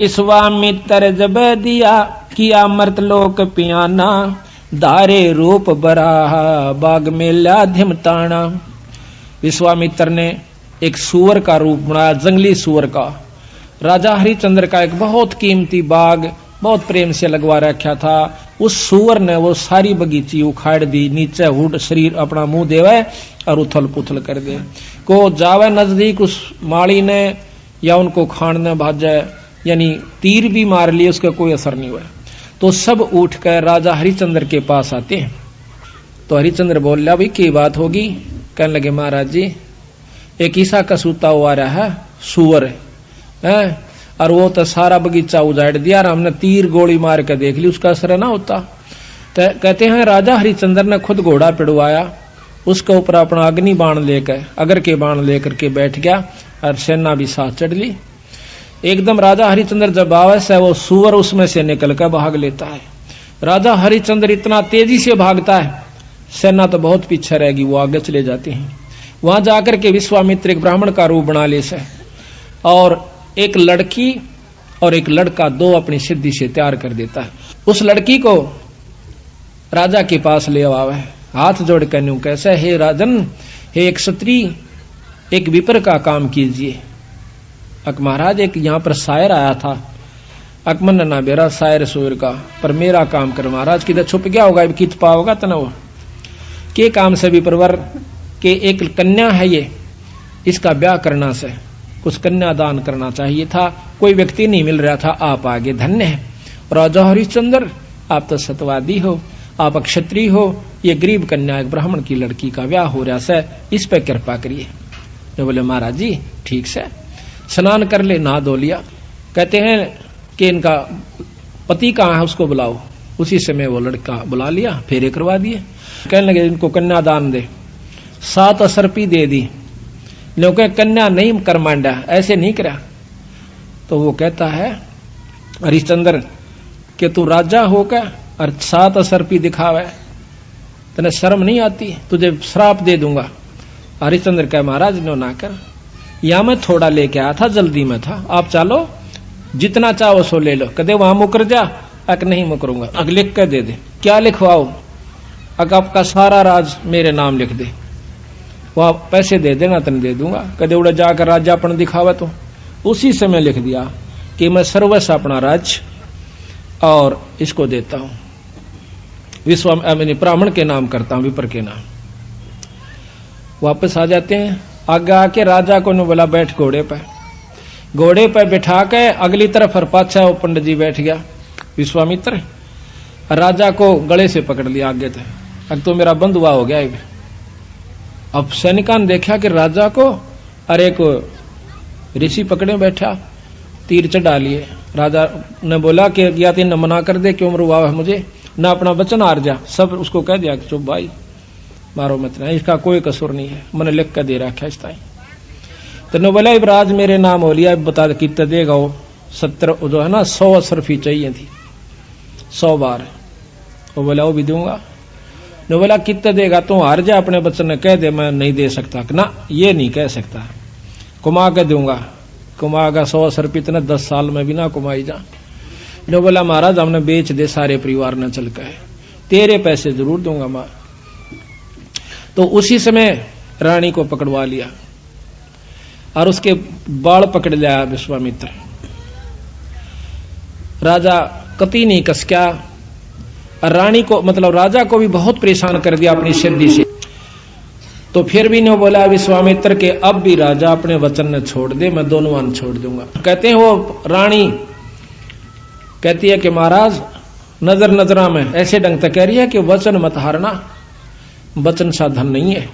विश्वामित्र जब दिया किया मर्तलोक पियाना, धारे रूप बराहा बाग में ल्याधिम ताना। विश्वामित्र ने एक सूअर का रूप बनाया, जंगली सूअर का। राजा हरिश्चंद्र का एक बहुत कीमती बाग बहुत प्रेम से लगवा रखा था। उस सूअर ने वो सारी बगीची उखाड़ दी, नीचे हुड शरीर अपना मुंह देवे और उथल पुथल कर दे। को जावे नजदीक उस माली ने या उनको खाने भाजे, यानी तीर भी मार लिए, उसका कोई असर नहीं हुआ। तो सब उठकर राजा हरिश्चंद्र के पास आते हैं। तो हरिश्चंद्र बोल रहा, भाई क्या बात होगी? कहने लगे, महाराज जी एक ईसा का सूता हुआ रहा है सूअर है, और वो तो सारा बगीचा उजाड़ दिया, और हमने तीर गोली मार के देख ली, उसका असर ना होता। तो कहते हैं राजा हरिश्चंद्र ने खुद घोड़ा पिड़वाया, उसके ऊपर अपना अग्नि बाण लेकर, अगर के बाण लेकर के बैठ गया, और सेना भी साथ चढ़ ली। एकदम राजा हरिश्चंद्र जब आवे से वो सूअर उसमें से निकल कर भाग लेता है। राजा हरिश्चंद्र इतना तेजी से भागता है, सेना तो बहुत पीछे रहेगी, वो आगे चले जाते हैं। वहां जाकर के विश्वामित्र एक ब्राह्मण का रूप बना ले से, और एक लड़की और एक लड़का दो अपनी सिद्धि से तैयार कर देता है। उस लड़की को राजा के पास ले आवे, हाथ जोड़ कर न्यू कैसे, हे राजन, हे एक क्षत्रिय, एक विपर का काम कीजिए। अक महाराज एक यहाँ पर शायर आया था, अकमन ना बेरा शायर सूर का, पर मेरा काम कर महाराज, किधर छुप गया होगा, कित पाओगा तनव के काम से भी परवर के एक कन्या है ये, इसका ब्याह करना से कुछ कन्यादान करना चाहिए था, कोई व्यक्ति नहीं मिल रहा था, आप आगे धन्य है। राजा हरिश्चंद्र आप तो सतवादी हो, आप क्षत्रिय हो, ये गरीब कन्या एक ब्राह्मण की लड़की का ब्याह हो रहा है, इस पे कृपा करिए। तो बोले महाराज जी ठीक से, स्नान कर ले, नहा धो लिया। कहते हैं कि इनका पति कहाँ है, उसको बुलाओ। उसी समय वो लड़का बुला लिया, फेरे करवा दिए। कहने लगे इनको कन्यादान दे, 7 असर्पी दे दी, लोग कन्या नहीं कर मांडा, ऐसे नहीं करा। तो वो कहता है हरिश्चंद्र कि तू राजा होकर और 7 असर्पी दिखावे, तने शर्म नहीं आती, तुझे श्राप दे दूंगा। हरिश्चंद्र कह महाराज नो ना कर, या मैं थोड़ा लेके आया था, जल्दी में था, आप चलो जितना चाहो सो ले लो। कदे वहां मुकर जा, अक नहीं मुकरूंगा, अग लिख कर दे दे। क्या लिखवाओ? अग आपका सारा राज मेरे नाम लिख दे, वह पैसे दे देना, तन दे दूंगा। कदे उड़ा जाकर राजापन दिखावा। तो उसी समय लिख दिया कि मैं सर्वस्व अपना राज्य और इसको देता हूं, ब्राह्मण के नाम करता हूं, विपर के नाम। वापस आ जाते हैं, आगे आके राजा को ने बोला बैठ घोड़े पे, घोड़े पे बिठा के अगली तरफ और पाछा वो पंडित जी बैठ गया विश्वामित्र, राजा को गले से पकड़ लिया आगे थे, अब तो मेरा बंधुआ हो गया। अब सैनिका ने देखा कि राजा को अरे को ऋषि पकड़े बैठा, तीर चढ़ा लिए। राजा ने बोला कि या तीन मना कर दे, क्यों मरुआ है मुझे, ना अपना वचन हार जा। सब उसको कह दिया कि चुप भाई, मारो मत ना, इसका कोई कसूर नहीं है, मैंने लिख कर दे रखा है। तो ने बोला इब्राज मेरे नाम हो लिया, बता कितना देगा वो? 70 जो है ना 100 असरफी चाहिए थी, 100 बार। वो बोला वो भी दूंगा। ने बोला कितना देगा? तू हार जा, अपने बच्चन ने कह दे मैं नहीं दे सकता। ना ये नहीं कह सकता, कुमा के दूंगा, कुमा का 100 असरफी इतने 10 साल में भी ना कुमाई जा। ने बोला महाराज हमने बेच दे सारे परिवार ने चल के, तेरे पैसे जरूर दूंगा मां। तो उसी समय रानी को पकड़वा लिया और उसके बाल पकड़ लिया विश्वामित्र। राजा कति नहीं कसक्या, रानी को मतलब राजा को भी बहुत परेशान कर दिया अपनी सिद्धि से। तो फिर भी ने बोला विश्वामित्र के अब भी राजा अपने वचन ने छोड़ दे, मैं दोनों अन्न छोड़ दूंगा। कहते हैं वो रानी कहती है कि महाराज नजर नजरा में ऐसे ढंग तक कह रही है कि वचन मत हारना, वचन सा धन नहीं है,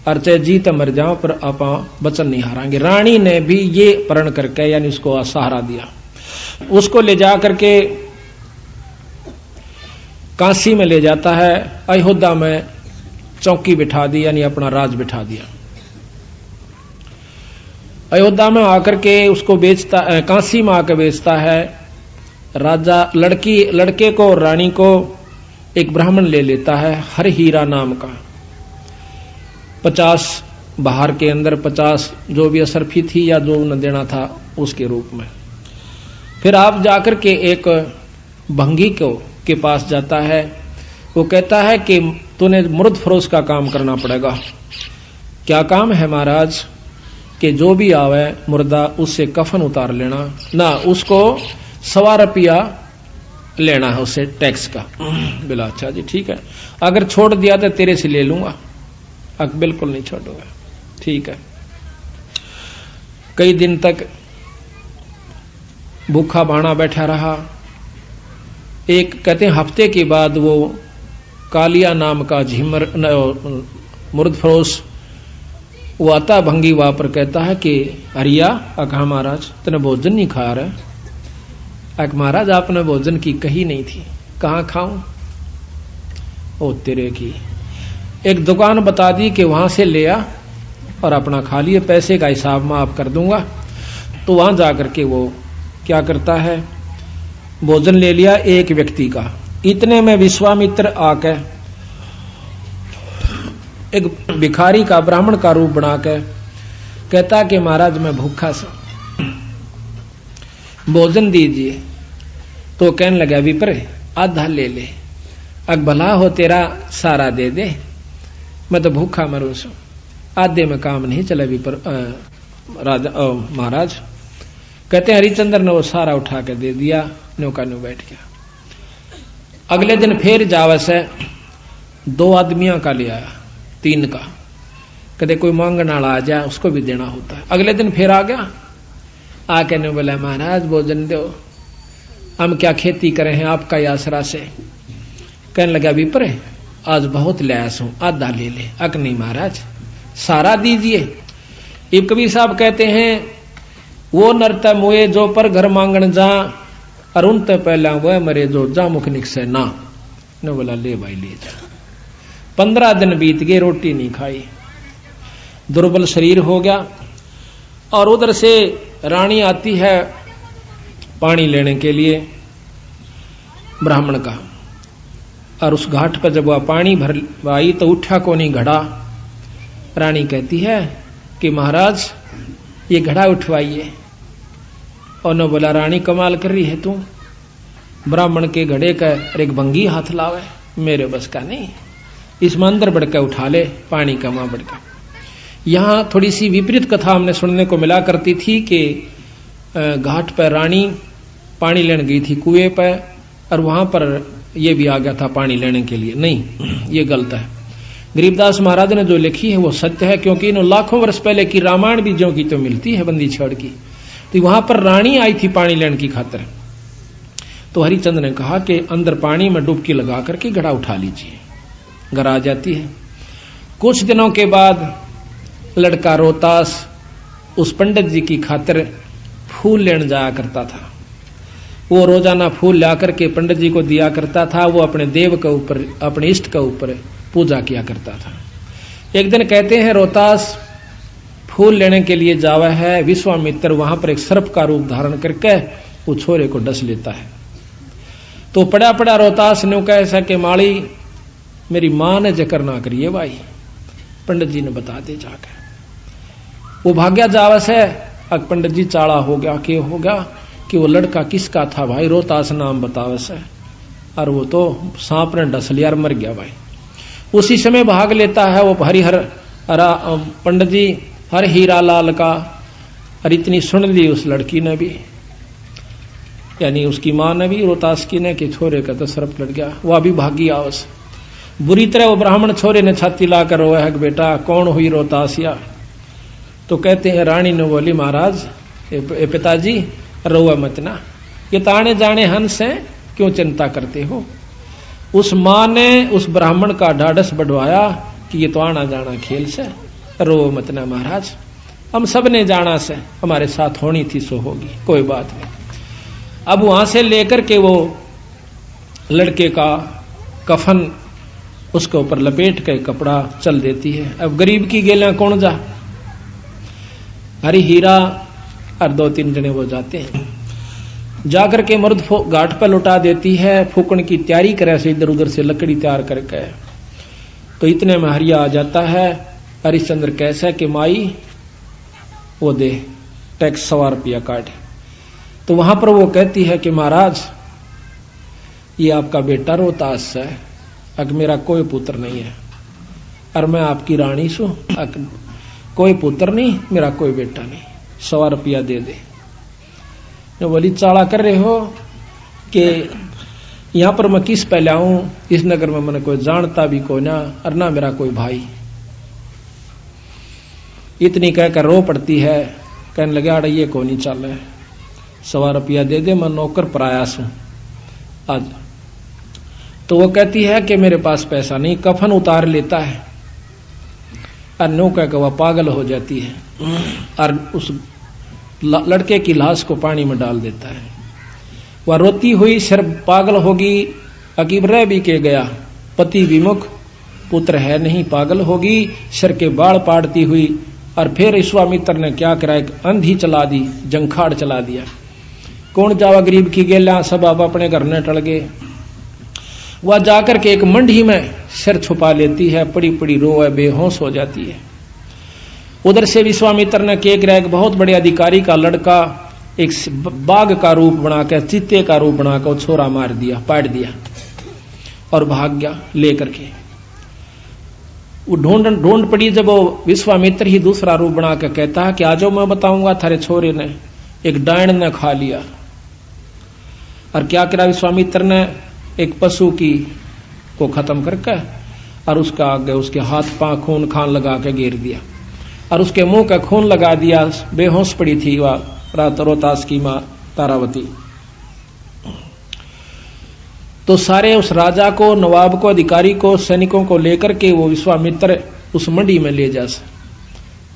और चाहे जीत मर जाओ पर आप वचन नहीं हारांगे। रानी ने भी ये प्रण करके यानी उसको सहारा दिया। उसको ले जा करके काशी में ले जाता है, अयोध्या में चौकी बिठा दी, यानी अपना राज बिठा दिया। अयोध्या में आकर के उसको बेचता, काशी में आकर बेचता है। राजा लड़के को और रानी को एक ब्राह्मण ले लेता है हर हीरा नाम का। 50 बाहर के अंदर 50 जो भी असरफी थी या जो उन्हें देना था उसके रूप में। फिर आप जाकर के एक भंगी के पास जाता है। वो कहता है कि तूने मुर्द फरोश का काम करना पड़ेगा। क्या काम है महाराज? कि जो भी आवे मुर्दा उससे कफन उतार लेना ना, उसको 1.25 रुपया लेना है उससे टैक्स का। बोला अच्छा जी ठीक है, अगर छोड़ दिया तो तेरे से ले लूंगा। बिल्कुल नहीं छोड़ूंगा। ठीक है। कई दिन तक भूखा बाणा बैठा रहा। एक कहते हैं हफ्ते के बाद वो कालिया नाम का झिमर मुर्द फरोश वो आता भंगी वहां पर, कहता है कि हरिया कहा महाराज तूने भोजन नहीं खा रहा? महाराज आपने भोजन की कही नहीं थी। कहाँ खाऊं? ओ तेरे की, एक दुकान बता दी कि वहां से ले आ और अपना खा लिए, पैसे का हिसाब मैं आप कर दूंगा। तो वहां जाकर के वो क्या करता है, भोजन ले लिया एक व्यक्ति का। इतने में विश्वामित्र आके एक भिखारी का ब्राह्मण का रूप बनाकर कहता कि महाराज मैं भूखा सा, भोजन दीजिए। तो कहने लगा विप्र आधा ले ले, भला हो तेरा सारा दे दे, मैं तो भूखा मरू सू, आधे में काम नहीं चला विप्र राजा महाराज। कहते हैं हरिचंद्र ने वो सारा उठा के दे दिया, नौका न्यू बैठ गया। अगले दिन फिर जावस है 2 आदमियों का ले आया, 3 का। कदे कोई मांगने वाला आ जाए उसको भी देना होता है। अगले दिन फिर आ गया, आके ने बोला महाराज भोजन दो, हम क्या खेती करें हैं आपका ही आसरा से। कहने लगा विप्र आज बहुत लयास हूं, आधा ले ले। नहीं महाराज सारा दीजिए। इब कबीर साहब कहते हैं वो नरता मुए जो पर घर मांगन जा, अरुण ते पहला वह मरे जो जा मुख निकसे ना। ने बोला ले भाई ले जा। 15 दिन बीत गए, रोटी नहीं खाई, दुर्बल शरीर हो गया। और उधर से रानी आती है पानी लेने के लिए ब्राह्मण का, और उस घाट पर जब वह पानी भर आई तो उठा को नहीं घड़ा। रानी कहती है कि महाराज ये घड़ा उठवाइए। और न बोला रानी कमाल कर रही है तू, ब्राह्मण के घड़े का एक भंगी हाथ लावे, मेरे बस का नहीं, इसमें अंदर बढ़कर उठा ले पानी का मां बढ़कर। यहां थोड़ी सी विपरीत कथा हमने सुनने को मिला करती थी कि घाट पर रानी पानी लेने गई थी कुएं पर, और वहां पर यह भी आ गया था पानी लेने के लिए। नहीं, ये गलत है। गरीबदास महाराज ने जो लिखी है वो सत्य है, क्योंकि इन लाखों वर्ष पहले की रामायण भी जो की तो मिलती है बंदी छड़ की। तो वहां पर रानी आई थी पानी लेने की खातिर। तो हरिचंद्र ने कहा कि अंदर पानी में डुबकी लगा करके घड़ा उठा लीजिए। घर आ जाती है। कुछ दिनों के बाद लड़का रोहतास उस पंडित जी की खातिर फूल लेने जाया करता था। वो रोजाना फूल ला करके पंडित जी को दिया करता था। वो अपने देव के ऊपर, अपने इष्ट के ऊपर पूजा किया करता था। एक दिन कहते हैं रोहतास फूल लेने के लिए जावा है, विश्वामित्र वहां पर एक सर्प का रूप धारण करके वो छोरे को डस लेता है। तो पड़ा पड़ा रोहतास ने कहा ऐसा कि माली मेरी मां ने जिक्र ना करिए भाई, पंडित जी ने बता दे जाकर। वो भाग्या जावस है। अब पंडित जी चाड़ा हो गया, के हो गया कि वो लड़का किसका था भाई, रोहतास नाम बतावस है, और वो तो सांप ने डस लिया और मर गया भाई। उसी समय भाग लेता है वो हरिहर पंडित जी हर हीरा लाल का, और इतनी सुन ली उस लड़की ने भी, यानी उसकी मां ने भी, रोहतास की ने, कि छोरे का तो सर्प लड़ गया। वह भी भागी आवस। बुरी तरह वो ब्राह्मण छोरे ने छाती लाकर रोया है, बेटा कौन हुई रोहतासिया। तो कहते हैं रानी ने बोली महाराज पिताजी रोआ मत ना, ये ताने जाने हंस हैं, क्यों चिंता करते हो। उस मां ने उस ब्राह्मण का ढाढ़स बढ़वाया कि ये तो आना जाना खेल से, रो मत ना महाराज, हम सब ने जाना से, हमारे साथ होनी थी सो होगी, कोई बात नहीं। अब वहां से लेकर के वो लड़के का कफन उसके ऊपर लपेट के कपड़ा चल देती है। अब गरीब की गेला कौन जा, हरी हीरा और 2-3 जने वो जाते हैं। जाकर के मर्द घाट पर लुटा देती है, फूकन की तैयारी करे से इधर उधर से लकड़ी तैयार करके। तो इतने में हरिया आ जाता है। हरिश्चंद्र कैसा कि माई वो दे टैक्स 1.25 रुपया काट। तो वहां पर वो कहती है कि महाराज ये आपका बेटा रोहतास है, अग मेरा कोई पुत्र नहीं है, और मैं आपकी रानी सू, कोई पुत्र नहीं, मेरा कोई बेटा नहीं, 100 रुपया दे दे। जो बोली चाला कर रहे हो कि यहां पर मैं किस पहले आऊं, इस नगर में मैंने कोई जानता भी कोई ना, और ना मेरा कोई भाई। इतनी कहकर रो पड़ती है, कहने लगे आड़ ये को नहीं चल है, 100 रुपया दे दे, मैं नौकर प्रयास हूं आज। तो वो कहती है कि मेरे पास पैसा नहीं, कफन उतार लेता है और नो कहकर वह पागल हो जाती है और उस लड़के की लाश को पानी में डाल देता है। वह रोती हुई सिर पागल होगी, अकीब रह भी के गया, पति विमुख, पुत्र है नहीं, पागल होगी, सिर के बाल पाड़ती हुई। और फिर विश्वामित्र ने क्या करा, एक अंधी चला दी, जंखाड़ चला दिया। कौन जावा गरीब की गेला, सब आप अपने घर न टल गए। वह जाकर के एक मंडी में सिर छुपा लेती है, पड़ी पड़ी रोए, बेहोश हो जाती है। उधर से विश्वामित्र ने क्या करा, एक बहुत बड़े अधिकारी का लड़का एक बाघ का रूप बनाकर, चीते का रूप बनाकर छोरा मार दिया, पाट दिया और भाग गया लेकर के। वो ढूंढ पड़ी, जब वो विश्वामित्र ही दूसरा रूप बनाकर कहता है कि आज मैं बताऊंगा थारे छोरे ने एक डायन ने खा लिया। और क्या करा विश्वामित्र ने, एक पशु की को खत्म करके और उसका आगे उसके हाथ पांव खून खान लगा के घेर दिया और उसके मुंह का खून लगा दिया। बेहोश पड़ी थी वह रोहतास की मां तारावती। तो सारे उस राजा को, नवाब को, अधिकारी को, सैनिकों को लेकर के वो विश्वामित्र उस मंडी में ले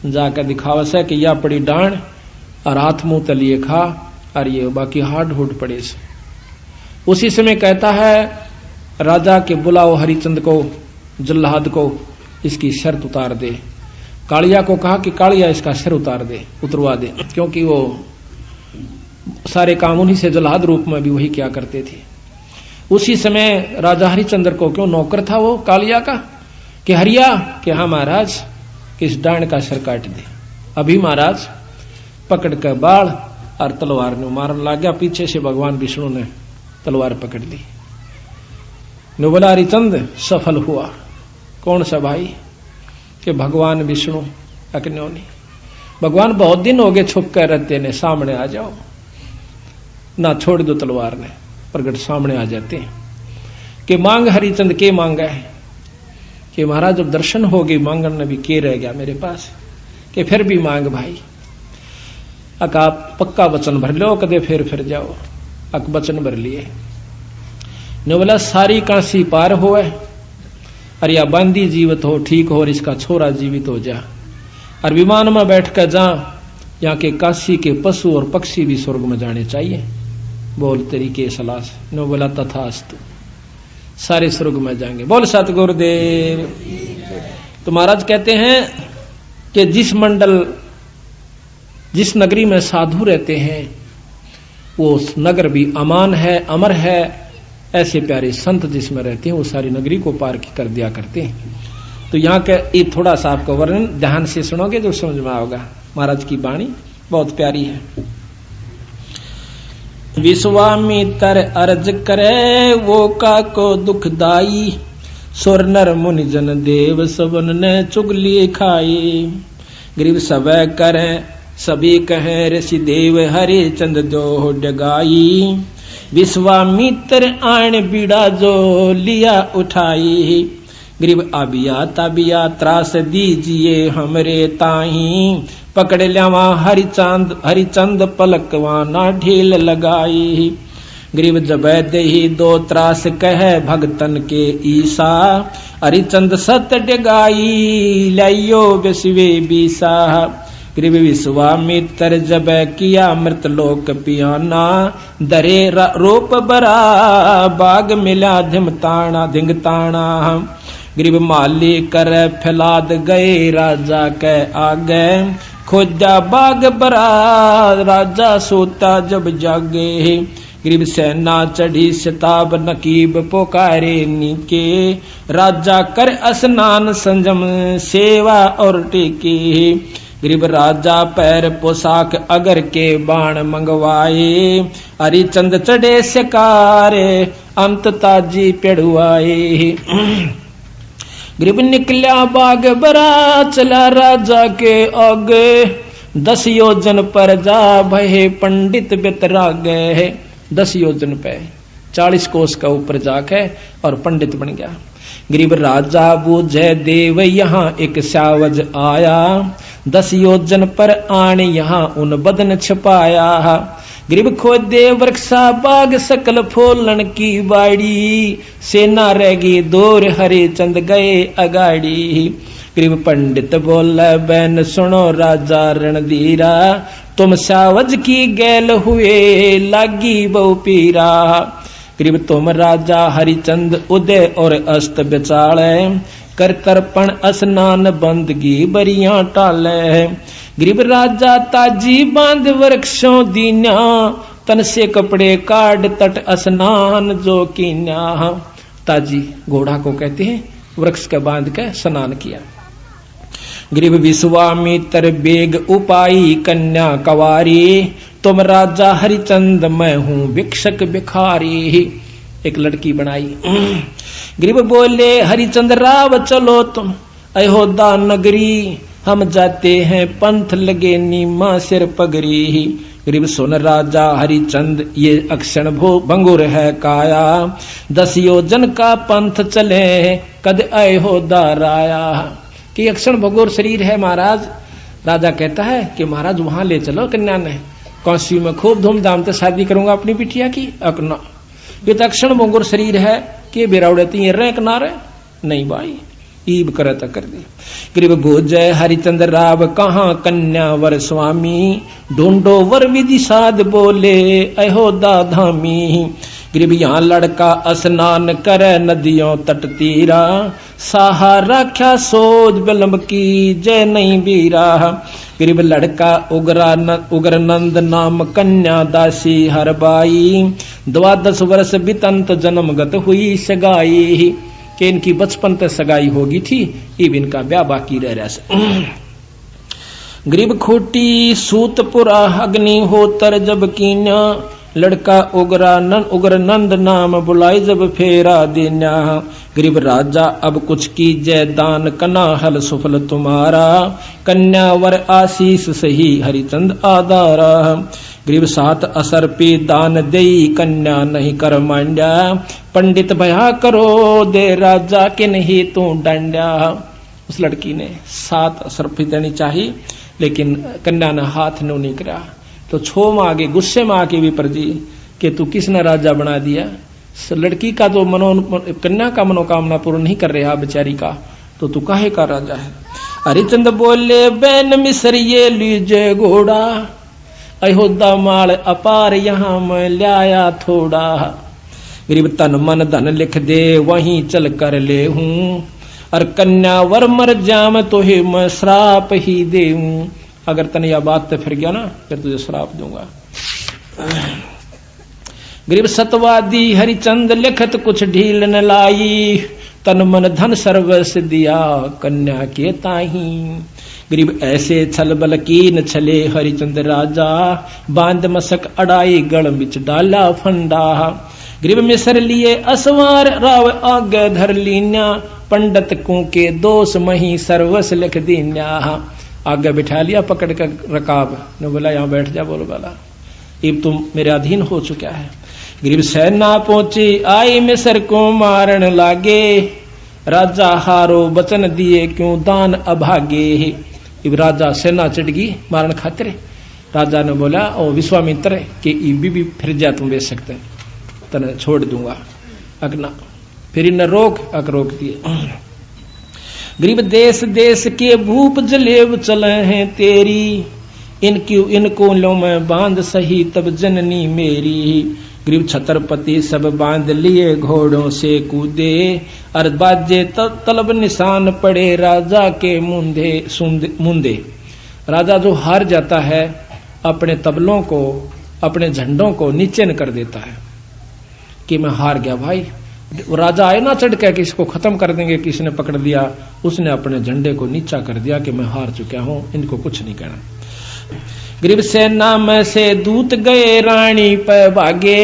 जाकर दिखावा से कि यह पड़ी डांड और हाथ मुंह तलिए खा और ये बाकी हाड हुड पड़े से। उसी समय कहता है राजा के बुलाओ हरिचंद को, जल्लाद को, इसकी शर्त उतार दे। कालिया को कहा कि कालिया इसका सिर उतरवा दे, क्योंकि वो सारे काम उन्हीं से जल्लाद रूप में भी वही क्या करते थे। उसी समय राजा हरिचंद्र को, क्यों नौकर था वो कालिया का, कि हरिया कि हाँ महाराज, किस डांड का सिर काट दे। अभी महाराज पकड़ कर बाढ़ और तलवार ने मारने लग गया। पीछे से भगवान विष्णु ने तलवार पकड़ ली। ने बोला हरिचंद सफल हुआ। कौन सा भाई, कि भगवान विष्णु। अकन्यो नहीं, भगवान बहुत दिन हो गए छुप कर रहते ने, सामने आ जाओ ना, छोड़ दो तलवार ने, प्रगट सामने आ जाते हैं। कि मांग हरिचंद के मांगा है, कि महाराज जब दर्शन हो गए मांगन ने भी के रह गया मेरे पास, कि फिर भी मांग भाई। अक आप पक्का वचन भर लो, कदे फिर जाओ। अक वचन भर लिए। ने बोला सारी काशी पार होए और या बांदी जीवित हो, ठीक हो, और इसका छोरा जीवित हो जा, और विमान में बैठ कर जा, यहाँ के काशी के पशु और पक्षी भी स्वर्ग में जाने चाहिए। बोल तेरी के सलाह से। नो बोला तथास्तु, सारे स्वर्ग में जाएंगे। बोल सतगुरुदेव। तो महाराज कहते हैं कि जिस नगरी में साधु रहते हैं वो नगर भी अमान है, अमर है। ऐसे प्यारे संत जिसमें रहते हैं वो सारी नगरी को पार कर दिया करते हैं। तो यहाँ का ये थोड़ा सा आपको वर्णन ध्यान से सुनोगे तो समझ में आओगा। महाराज की वाणी बहुत प्यारी है। विश्वामित्र अर्ज करे वो का को दुखदाई, सुर नर मुनि जन देव सबन ने चुगली खाई। गरीब सब करे सभी कहे ऋषि देव, हरे चंद जो डगाई। विश्वामित्र आण बीड़ा जो लिया उठाई। गरीब आबिया ताबिया त्रास दीजिए हमरे ताही। पकड़ लियावा हरिचंद पलकवा ना ढील लगाई। गरीब जब दही दो त्रास कह भगतन के ईसा। हरिचंद सत डगाई लाइयो विश्वे बीसा। गरीब विश्वामित्र जब किया मृत लोक पियाना। दरे रूप बरा बाग मिला धिंग ताना। गरीब माली कर फैलाद गए राजा के आगे। खोजा बाग बरा राजा सोता जब जागे। गरीब सेना चढ़ी शताब नकीब पुकारे नीके। राजा कर स्नान संजम सेवा और टेके। गरीब राजा पैर पोशाक अगर के बाण मंगवाए, हरिचंद चढ़े शिकारे अंत ताजी पेड़ुआए। गरीब निकला बाग बरा चला राजा के आगे, 10 योजन पर जा भये पंडित बेतरागे। 10 योजन पे 40 कोस का ऊपर जाके और पंडित बन गया। गरीब राजा बूझे देव यहाँ एक सावज आया, 10 योजन पर आन यहाँ उन बदन छपाया। गरीब खोदे वृक्षा बाग सकल फूलन की बाड़ी, सेना रहेगी दूर हरिचंद गए अगाड़ी। गरीब पंडित बोले बैन सुनो राजा रणधीरा, तुम सावज की गैल हुए लागी बहु पीरा। गरीब तुम राजा हरिचंद उदय और अस्त बेचाले, कर तर्पण स्नान बंदगी बरियां टाले। गरीब राजा ताजी बांध वृक्षों दीन्या, तन से कपड़े काट तट स्नान जो कीन्या। ताजी घोड़ा को कहते हैं, वृक्ष का बांध के स्नान किया। गरीब विश्वामित्र बेग उपाई कन्या कवारी, तुम राजा हरिचंद मैं हूं भिक्षक भिखारी। एक लड़की बनाई। गरीब बोले हरिचंद राव चलो तुम अयोध्या नगरी, हम जाते हैं पंथ लगे नीमा सिर पगरी। गरीब सुन राजा हरिचंद ये अक्षण भंगुर है काया, 10 योजन का पंथ चले कद अयोध्या राया। कि अक्षण भंगुर शरीर है महाराज। राजा कहता है कि महाराज वहां ले चलो कन्या ने, काशी में खूब धूमधाम से शादी करूंगा अपनी बिटिया की। अपना ये तो अक्षण भंगुर शरीर है कि बिराउड़ती रहे किनारे नहीं भाई, ईब करत कर दी। गरीब गोजय हरिचंद राव कहाँ कन्या वर स्वामी, ढूंढो वर विधि साध बोले अयोध्या धामी। गरीब यहाँ लड़का स्नान करे नदियों तट तीरा, साहा राख्या सोज बिलम्ब की जय नहीं बीरा। गरीब लड़का उग्र नंद नाम कन्या दासी हर बाई, 12 वर्ष बितंत जन्मगत हुई सगाई। कि इनकी बचपन तक सगाई होगी थी, इब इनका ब्याह बाकी रह रहा। गरीब खोटी सूतपुरा अग्नि होतर जब कीन्या, लड़का उग्र नंद नाम बुलाई जब फेरा देना। गरीब राजा अब कुछ कीजय दान कना हल सुफल तुम्हारा, कन्या वर आशीष सही हरिचंद आधारा। गरीब 7 असर पे दान देई कन्या नहीं कर मांड्या, पंडित भया करो दे राजा के नहीं तू डांड्या। उस लड़की ने 7 असर पे देनी चाहिए, लेकिन कन्या ने हाथ नहीं करा। तो छो में आगे गुस्से में आके विपर जी कि तू किसने राजा बना दिया, लड़की का तो कन्या का मनोकामना पूर्ण नहीं कर रहा बेचारी का, तो तू काहे का राजा है। हरिचंद बोले बैन मिसर ये लीजे घोड़ा, अयोध्या माल अपार यहाँ मैं लाया थोड़ा। गरीब तन मन धन लिख दे वहीं चल कर ले हूं, और कन्या वर मर जाम तो ही मैं श्राप ही दे हूं। अगर तने यह बात तो फिर गया ना, फिर तुझे श्राप दूंगा। गरीब सतवादी हरिचंद लिखत कुछ ढील न लाई, तन मन धन सर्वस दिया कन्या के ताही। गरीब ऐसे छल बल कीन छले हरिचंद राजा, बांध मसक अड़ाई गढ़ बिच डाला फंडा। गरीब मिसर लिए असवार राव आगे धर लीन्या, पंडित को के दोष मही सर्वस लिख दीन्या। आगे बिठा लिया पकड़ कर रकाब ने बोला यहाँ बैठ जा, बोलो वाला अब तुम मेरे अधीन हो चुका है। गरीब सेना पहुंची आई मिसर को मारन लागे, राजा हारो बचन दिए क्यों दान अभागे। इब राजा सेना चढ़ गई मारन खातिर। राजा ने बोला ओ विश्वामित्र कि इबी भी फिर जा तुम बेच सकते, तने छोड़ दूंगा। अगना फिर न रोक रोक दिए। गरीब देश देश के भूप जलेब चले हैं तेरी, इनको लो मैं बांध सही तब जननी मेरी। गरीब छत्रपति सब बांध लिए घोड़ों से कूदे, और बाजे तलब निशान पड़े राजा के मुंदे। राजा जो हार जाता है अपने तबलों को अपने झंडों को नीचे न कर देता है कि मैं हार गया भाई। राजा आए ना चढ़ के कि इसको खत्म कर देंगे, किसी ने पकड़ लिया, उसने अपने झंडे को नीचा कर दिया कि मैं हार चुका हूं, इनको कुछ नहीं कहना। गरीब सेना में से दूत गए रानी पे भागे,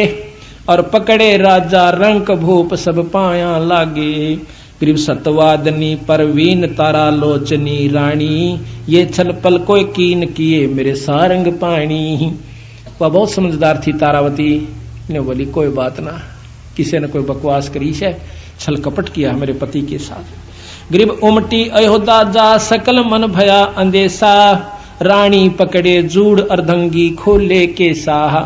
और पकड़े राजा रंक भूप सब पाया लागे। गरीब सतवादनी परवीन तारा लोचनी रानी, ये छल पल कोई कीन किए मेरे सारंग पानी। वह बहुत समझदार थी तारावती ने बोली कोई बात ना, किसी ने कोई बकवास करी है, छल कपट किया मेरे पति के साथ। गरीब उमटी अयोध्या जा सकल मन भया अंदेशा, रानी पकड़े जूड़ अर्धंगी खोले के साह।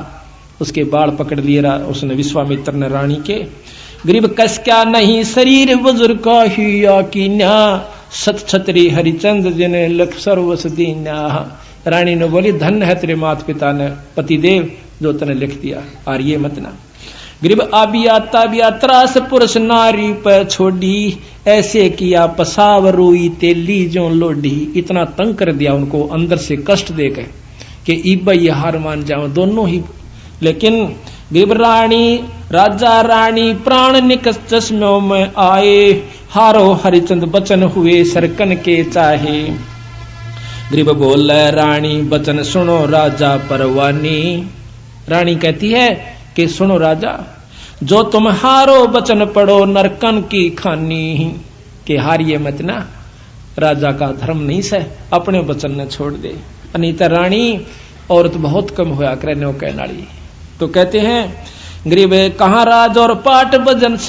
उसके बाल पकड़ लिए उसने विश्वामित्र ने रानी के। गरीब कस क्या नहीं शरीर बुजुर्ग का हिया कीन्या, सत छतरी हरिचंद जिने लख सर्वस दीन्या। रानी ने बोली धन है तेरे माता पिता ने पतिदेव जो तने लिख दिया, और ये मत ना। गरीब आबिया ताबिया त्रास पुरुष नारी पर छोड़ी, ऐसे किया पसाव रोई तेली जो लोडी। इतना तंग कर दिया उनको अंदर से कष्ट देकर कि इब्बा ये हार मान जाओ दोनों ही। लेकिन गरीब रानी राजा रानी प्राण निकस चश्मों में आए, हारो हरिचंद बचन हुए सरकन के चाहे। गरीब बोल रानी बचन सुनो राजा परवानी। रानी कहती है कि सुनो राजा, जो तुम हारो बचन पढ़ो नरकन की खानी। के हारिए मत ना, राजा का धर्म नहीं से अपने बचन ने छोड़ दे। अनीता रानी औरत बहुत कम होया करने कहनाड़ी। तो कहते हैं गरीब कहाँ राज और पाट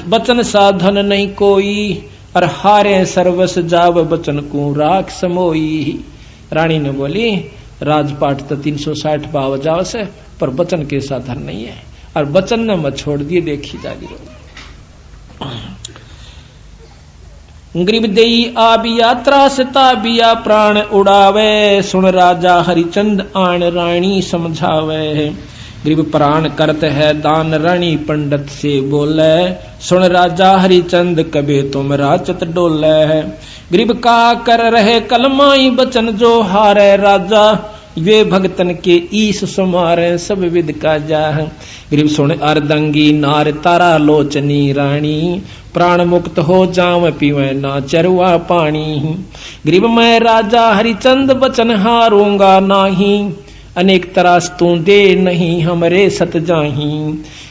बचन साधन नहीं कोई, और हारे सर्वस जाव बचन को राख समोई। रानी ने बोली राजपाट तो 360 पाव जाव से, पर बचन के साधन नहीं है, और बचन ने मत छोड़ दिए देखी जागी। गरीब देई आबिया त्रास ताबिया प्राण उड़ावे, सुन राजा हरिचंद आन रानी समझावे। गरीब प्राण करत है दान रानी पंडित से बोले, सुन राजा हरिचंद कबे तुम राचत डोले। गरीब का कर रहे कलमाई बचन जो हारे राजा, वे भगतन के ईश सुमारे सब विद का जा। गरीब सुन अर्दंगी नार तारा लोचनी रानी, प्राण मुक्त हो जाव पीवे ना चरुआ पानी। गरीब मैं राजा हरिचंद बचन हारूंगा नाही, अनेक तरास तू दे नहीं हमरे सत जाही।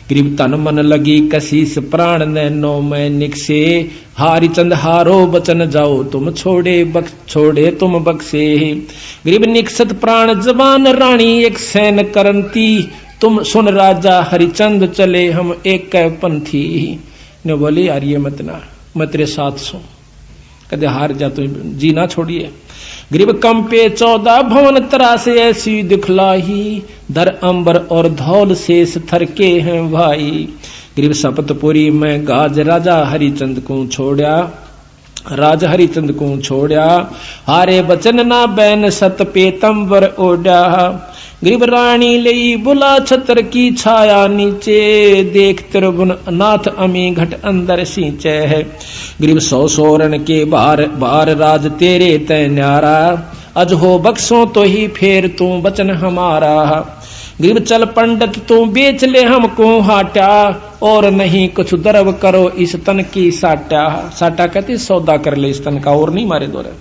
गरीब तन मन लगी कशीस प्राण नैनो में निकसे, हरिचंद हारो बचन जाओ तुम छोड़े तुम बक्से। गरीब निकसत प्राण जबान रानी एक सैन करंती, तुम सुन राजा हरिचंद चले हम एक पंथी। ने बोली यार ये मत ना, मैं तेरे साथ सो, कदे हार जा तू जी ना छोड़िए। गरीब कंपे 14 भवन तरासे ऐसी दिखलाही, धर अंबर और धौल शेष थरके हैं भाई। गरीब सपतपुरी में गाज राजा हरिचंद को छोड़ा, राजा हरिचंद को छोड़ा, हारे बचन ना बैन सत पेतंबर ओढ़ा। गरीब रानी लई बुला छतर की छाया नीचे, देख त्रिभुवन नाथ अमी घट अंदर सींचे है। गरीब सौ सोरन के बार राज तेरे तय न्यारा, अज हो बक्सों तो ही फेर तू बचन हमारा। गरीब चल पंडित तू बेच ले हमको हाटा, और नहीं कुछ दरब करो इस तन की साटा। साटा कहते सौदा कर ले इस तन का, और नहीं मारे दौरे।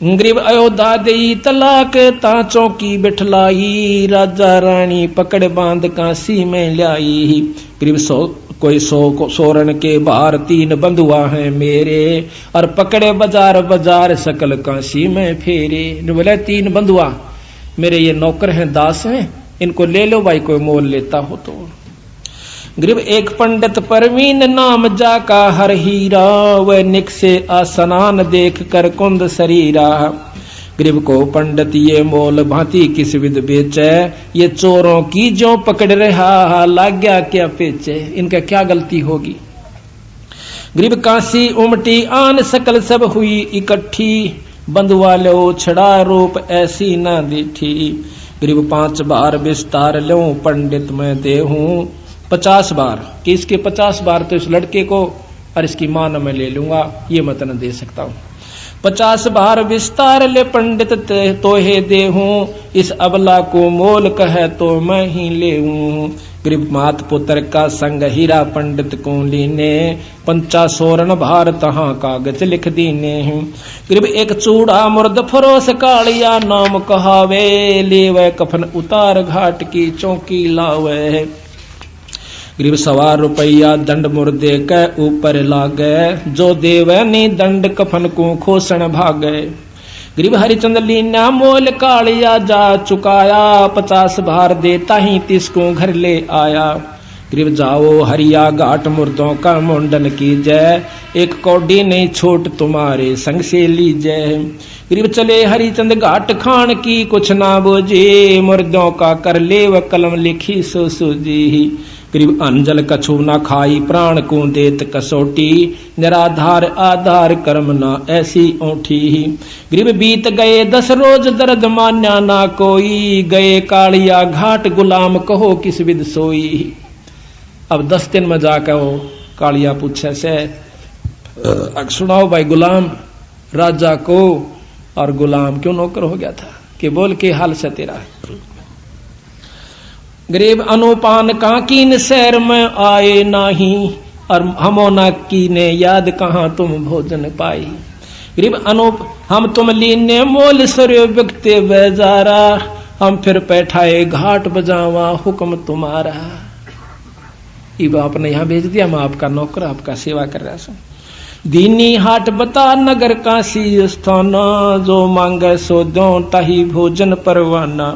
गरीब अयोध्या देई तलाक तांचों की बिठलाई, राजा रानी पकड़ बांध काशी में लाई। गरीब कोई सोरन के बाहर 3 बंधुआ हैं मेरे, और पकड़े बाजार बाजार सकल काशी में फेरे। बोले 3 बंधुआ मेरे ये नौकर हैं दास हैं, इनको ले लो भाई कोई मोल लेता हो तो। गरीब एक पंडित परवीन नाम जाका हर हीरा, वह निकसे आसनान देख कर कुंद शरीरा। गरीब को पंडित ये मोल भांति किस विद बेचे, ये चोरों की जो पकड़ रहा लाग गया क्या पेचे। इनका क्या गलती होगी। गरीब काशी उमटी आन सकल सब हुई इकट्ठी, बंधुआ लो छड़ा रूप ऐसी न दिठी। गरीब 5 बार विस्तार लो पंडित मैं देहूं, 50 बार कि इसके 50 बार तो इस लड़के को और इसकी मां न मैं ले लूंगा, ये मत न दे सकता हूं। 50 बार विस्तार ले पंडित तो हे देहूं, इस अबला को मोल कहे तो मैं ही लेऊं। गरीब मात पुत्र का संग हीरा पंडित को लीने, पंचा सोरण भार तहां कागज लिख दीने। गरीब एक चूड़ा मुर्द फरोस कालिया नाम कहावे, लेवे कफन उतार घाट की चौकी लावे। गरीब 1.25 रुपया दंड मुर्दे के ऊपर लागे, जो देवे नी दंड कफन को खोसन भागे। गरीब हरिचंद लीना मोल कालिया जा चुकाया, 50 भार देता ही 30 को घर ले आया। गरीब जाओ हरिया घाट मुर्दों का मुंडन कीजय, एक कौड़ी नहीं छोट तुम्हारे संग से लीजय। गरीब चले हरिचंद घाट खान की कुछ ना बोझे, मुर्दों का कर ले व कलम लिखी सो सूझी। गरीब अंजल कछु ना खाई प्राण को देत कसोटी, निराधार आधार कर्म ना ऐसी ओठी। गरीब बीत गए 10 रोज दर्द मान्या ना कोई, गए कालिया घाट गुलाम कहो किस विद सोई। अब 10 दिन में जाकर वो कालिया पूछे से सुनाओ भाई गुलाम, राजा को और गुलाम क्यों नौकर हो गया था, कि बोल के हाल से तेरा। गरीब अनुपान का कीन शहर में आए नाही, और हमोना कीने याद कहाँ तुम भोजन पाई। गरीब अनुप हम तुम लीने मोल सर्यो व्यक्ति बेजारा, हम फिर बैठाए घाट बजावा हुक्म तुम्हारा। इब आपने यहाँ भेज दिया, मैं आपका नौकर आपका सेवा कर रहा हूं। दीनी हाट बता नगर काशी स्थाना, जो मांगे सो दो ताही भोजन परवाना।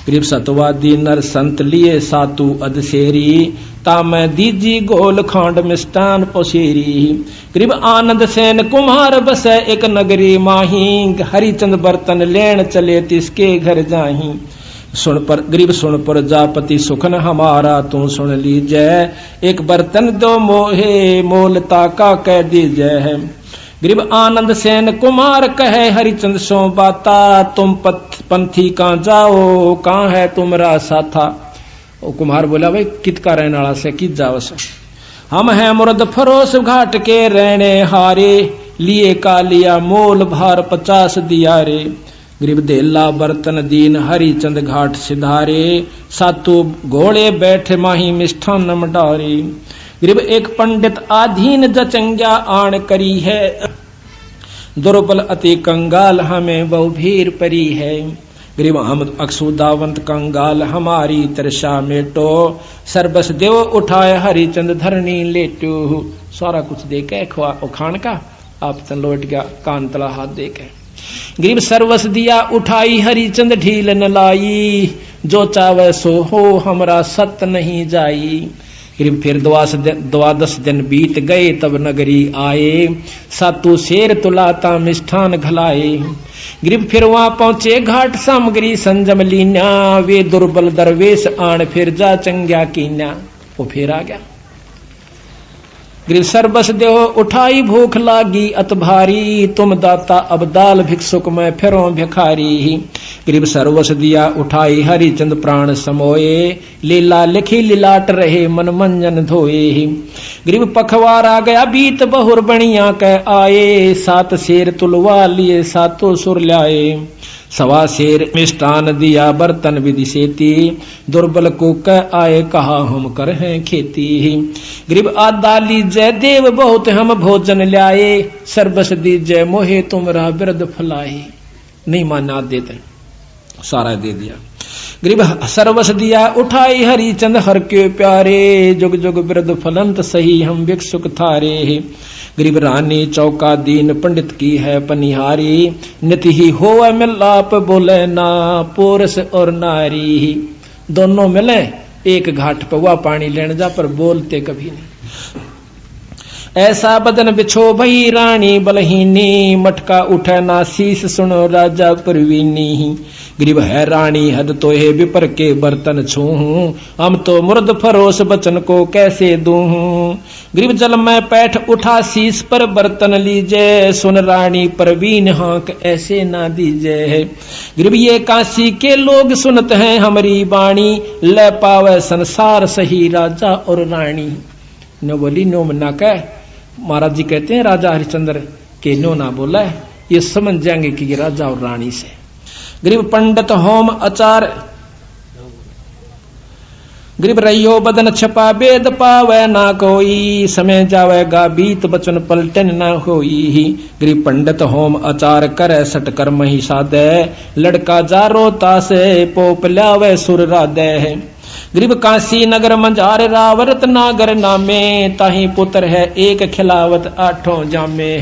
गरीब सतवादी नर संत लिए सातु अधसेरी, तामै दीजी गोल खांड मिष्टान पोसेरी। गरीब आनंद सेन कुम्हार बसे एक नगरी माही, हरिचंद बर्तन लेन चले तिसके घर जाही। सुन पर गरीब सुन पर जापति सुखन हमारा, तू सुन लीजय एक बर्तन दो मोहे मोलता का कह दीजय। गरीब आनंद सेन कुमार कहे हरिचंद सो बाता, तुम पंथी कहाँ जाओ कहाँ है तुमरा साथा। ओ कुमार बोला भाई कित का रहने वाला से कित जाओ से। हम हैं मुर्द फरोस घाट के रहने हारे, लिए कालिया मोल भार 50 दिया रे। गरीब देला बर्तन दीन हरिचंद घाट सिधारे, सातु घोड़े बैठे माही मिष्ठान मडारे। गरीब एक पंडित आधीन जचंग्या आण करी है, दुर्बल अति कंगाल हमें बहु भीर परी है। गरीब हम अक्षुदावंत कंगाल हमारी तरसा मेटो, सर्बस देव उठाए हरिचंद धरनी लेटो। सारा कुछ दे के खान का आप तन लौट गया कान तला हाथ दे के। गरीब सर्वस दिया उठाई हरिचंद ढील न लाई, जो चावे सो हो हमरा सत नहीं जाई। गरीब फिर 12 दिन बीत गए तब नगरी आए, सातु शेर तुलाता मिष्ठान घलाए। गरीब फिर वहां पहुंचे घाट सामग्री संजम लीना, वे दुर्बल दरवेश आन फिर जा चंग्या कीना। वो फिर आ गया। गरीब सर्बस देहो उठाई भूख लागी अत भारी, तुम दाता अब दाल भिक्षुक में फिरो भिखारी। गरीब सर्वस दिया उठाई हरिचंद प्राण समोए, लीला लिखी लिलाट रहे मन मंजन धोए। गरीब पखवार आ गया बीत बहुर बणिया कह आए, 7 शेर तुलवा लिए सातों सुर लाए। 1.25 शेर मिष्टान दिया बर्तन विधि सेती, दुर्बल को कह आए कहा हम कर हैं खेती। गरीब आदा लीजय देव बहुत हम भोजन ल्याए, सर्बस दीजय मोहे तुमरा बिरद फलाए। नहीं माना देते सारा दे दिया। गरीब सर्वस दिया उठाई हरिचंद हर के प्यारे, जुग जुग बिरद फलंत सही हम भिक्षुक थारे। गरीब रानी चौका दीन पंडित की है पनिहारी, नित ही होवे मिलाप बोले ना पोरस और नारी। दोनों मिले एक घाट पर हुआ पानी लेने जा पर बोलते कभी नहीं। ऐसा बदन बिछो भई रानी बलहीनी, मटका उठे ना शीस सुनो राजा परवीनी। गरीब है रानी हद तो है विपर के बर्तन छूहूं, हम तो मुर्द फरोस बचन को कैसे दूहूं। गरीब जल में पैठ उठा शीस पर बर्तन लीजे, सुन रानी परवीन हाँक ऐसे ना दीजे। गरीब ये काशी के लोग सुनत हैं हमारी बाणी, ले पावे संसार सही राजा और रानी। नो बोली नो मना कह, महाराज जी कहते हैं राजा हरिश्चंद्र के नो ना बोला है, ये समझ जाएंगे कि ये राजा और रानी से। गरीब पंडित होम आचार गरीब रहियो बदन छपा वेद पावे ना कोई, समय जावेगा बीत बचन पलटन ना होई। गरीब पंडित होम आचार करे सट कर्म ही साधे, लड़का जारो तासे पोप लावे सुर राधे। गरीब काशी नगर मंझार रावरत नागर नामे, ताही पुत्र है एक खिलावत आठों जामे।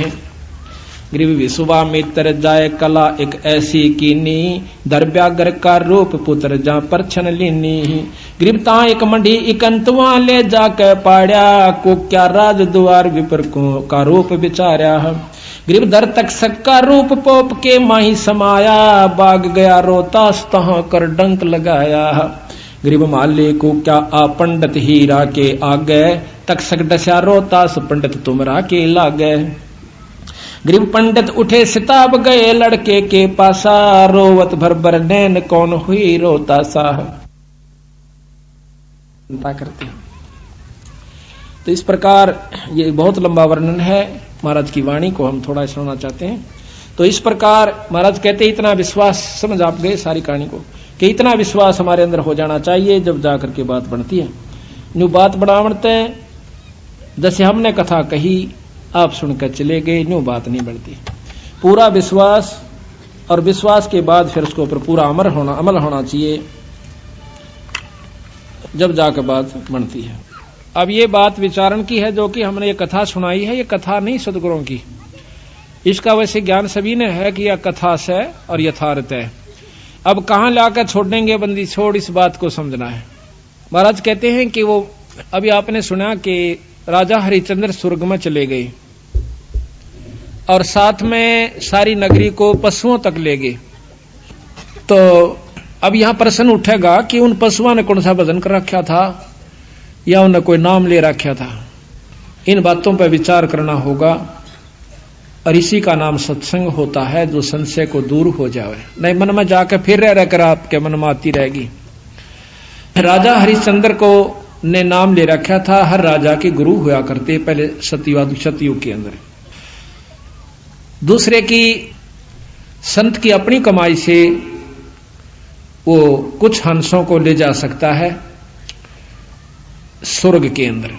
गरीब विश्वामित्र जाय कला एक ऐसी कीनी, दरब्यागर का रूप पुत्र जा पर छन लीनी। गरीब ता एक मंडी इकंतवा ले जाके पाड़ा, को क्या राज द्वार विपर को का रूप विचारा। गरीब दर तक सक्का रूप पोप के माही समाया, बाग गया रोतास तहाँ कर डंक लगाया। गरीब माले को क्या आ पंडित हीरा के आगे, तक सक डसा रोतास पंडित तुमरा के लागे। गरीब पंडित उठे सिताब गए लड़के के पासा, रोवत भर भर नैन कौन हुई रोतासा। करते हैं तो इस प्रकार ये बहुत लंबा वर्णन है, महाराज की वाणी को हम थोड़ा सुनना चाहते हैं। तो इस प्रकार महाराज कहते इतना विश्वास, समझ आप गए सारी कहानी को, कि इतना विश्वास हमारे अंदर हो जाना चाहिए जब जाकर के बात बनती है। न्यू बात बढ़ावते जैसे हमने कथा कही आप सुनकर चले गए, न्यू बात नहीं बढ़ती। पूरा विश्वास, और विश्वास के बाद फिर उसके ऊपर पूरा अमल होना चाहिए, जब जाकर बात बनती है। अब ये बात विचारण की है जो कि हमने ये कथा सुनाई है, ये कथा नहीं सदगुरुओं की। इसका वैसे ज्ञान सभी ने है कि यह कथा से और यथार्थ है। अब कहां लाकर छोड़ेंगे बंदी छोड़, इस बात को समझना है। महाराज कहते हैं कि वो अभी आपने सुना कि राजा हरिश्चंद्र स्वर्ग में चले गए और साथ में सारी नगरी को पशुओं तक ले गए। तो अब यहां प्रश्न उठेगा कि उन पशुओं ने कौन सा भजन कर रखा था या उन्हें कोई नाम ले रखा था। इन बातों पर विचार करना होगा, और इसी का नाम सत्संग होता है, जो संशय को दूर हो जाए। नहीं मन में जाकर फिर रहकर आपके मन में आती रहेगी। राजा हरिश्चंद्र को ने नाम ले रखा था, हर राजा के गुरु हुआ करते पहले सतयुग के अंदर। दूसरे की संत की अपनी कमाई से वो कुछ हंसों को ले जा सकता है स्वर्ग के अंदर।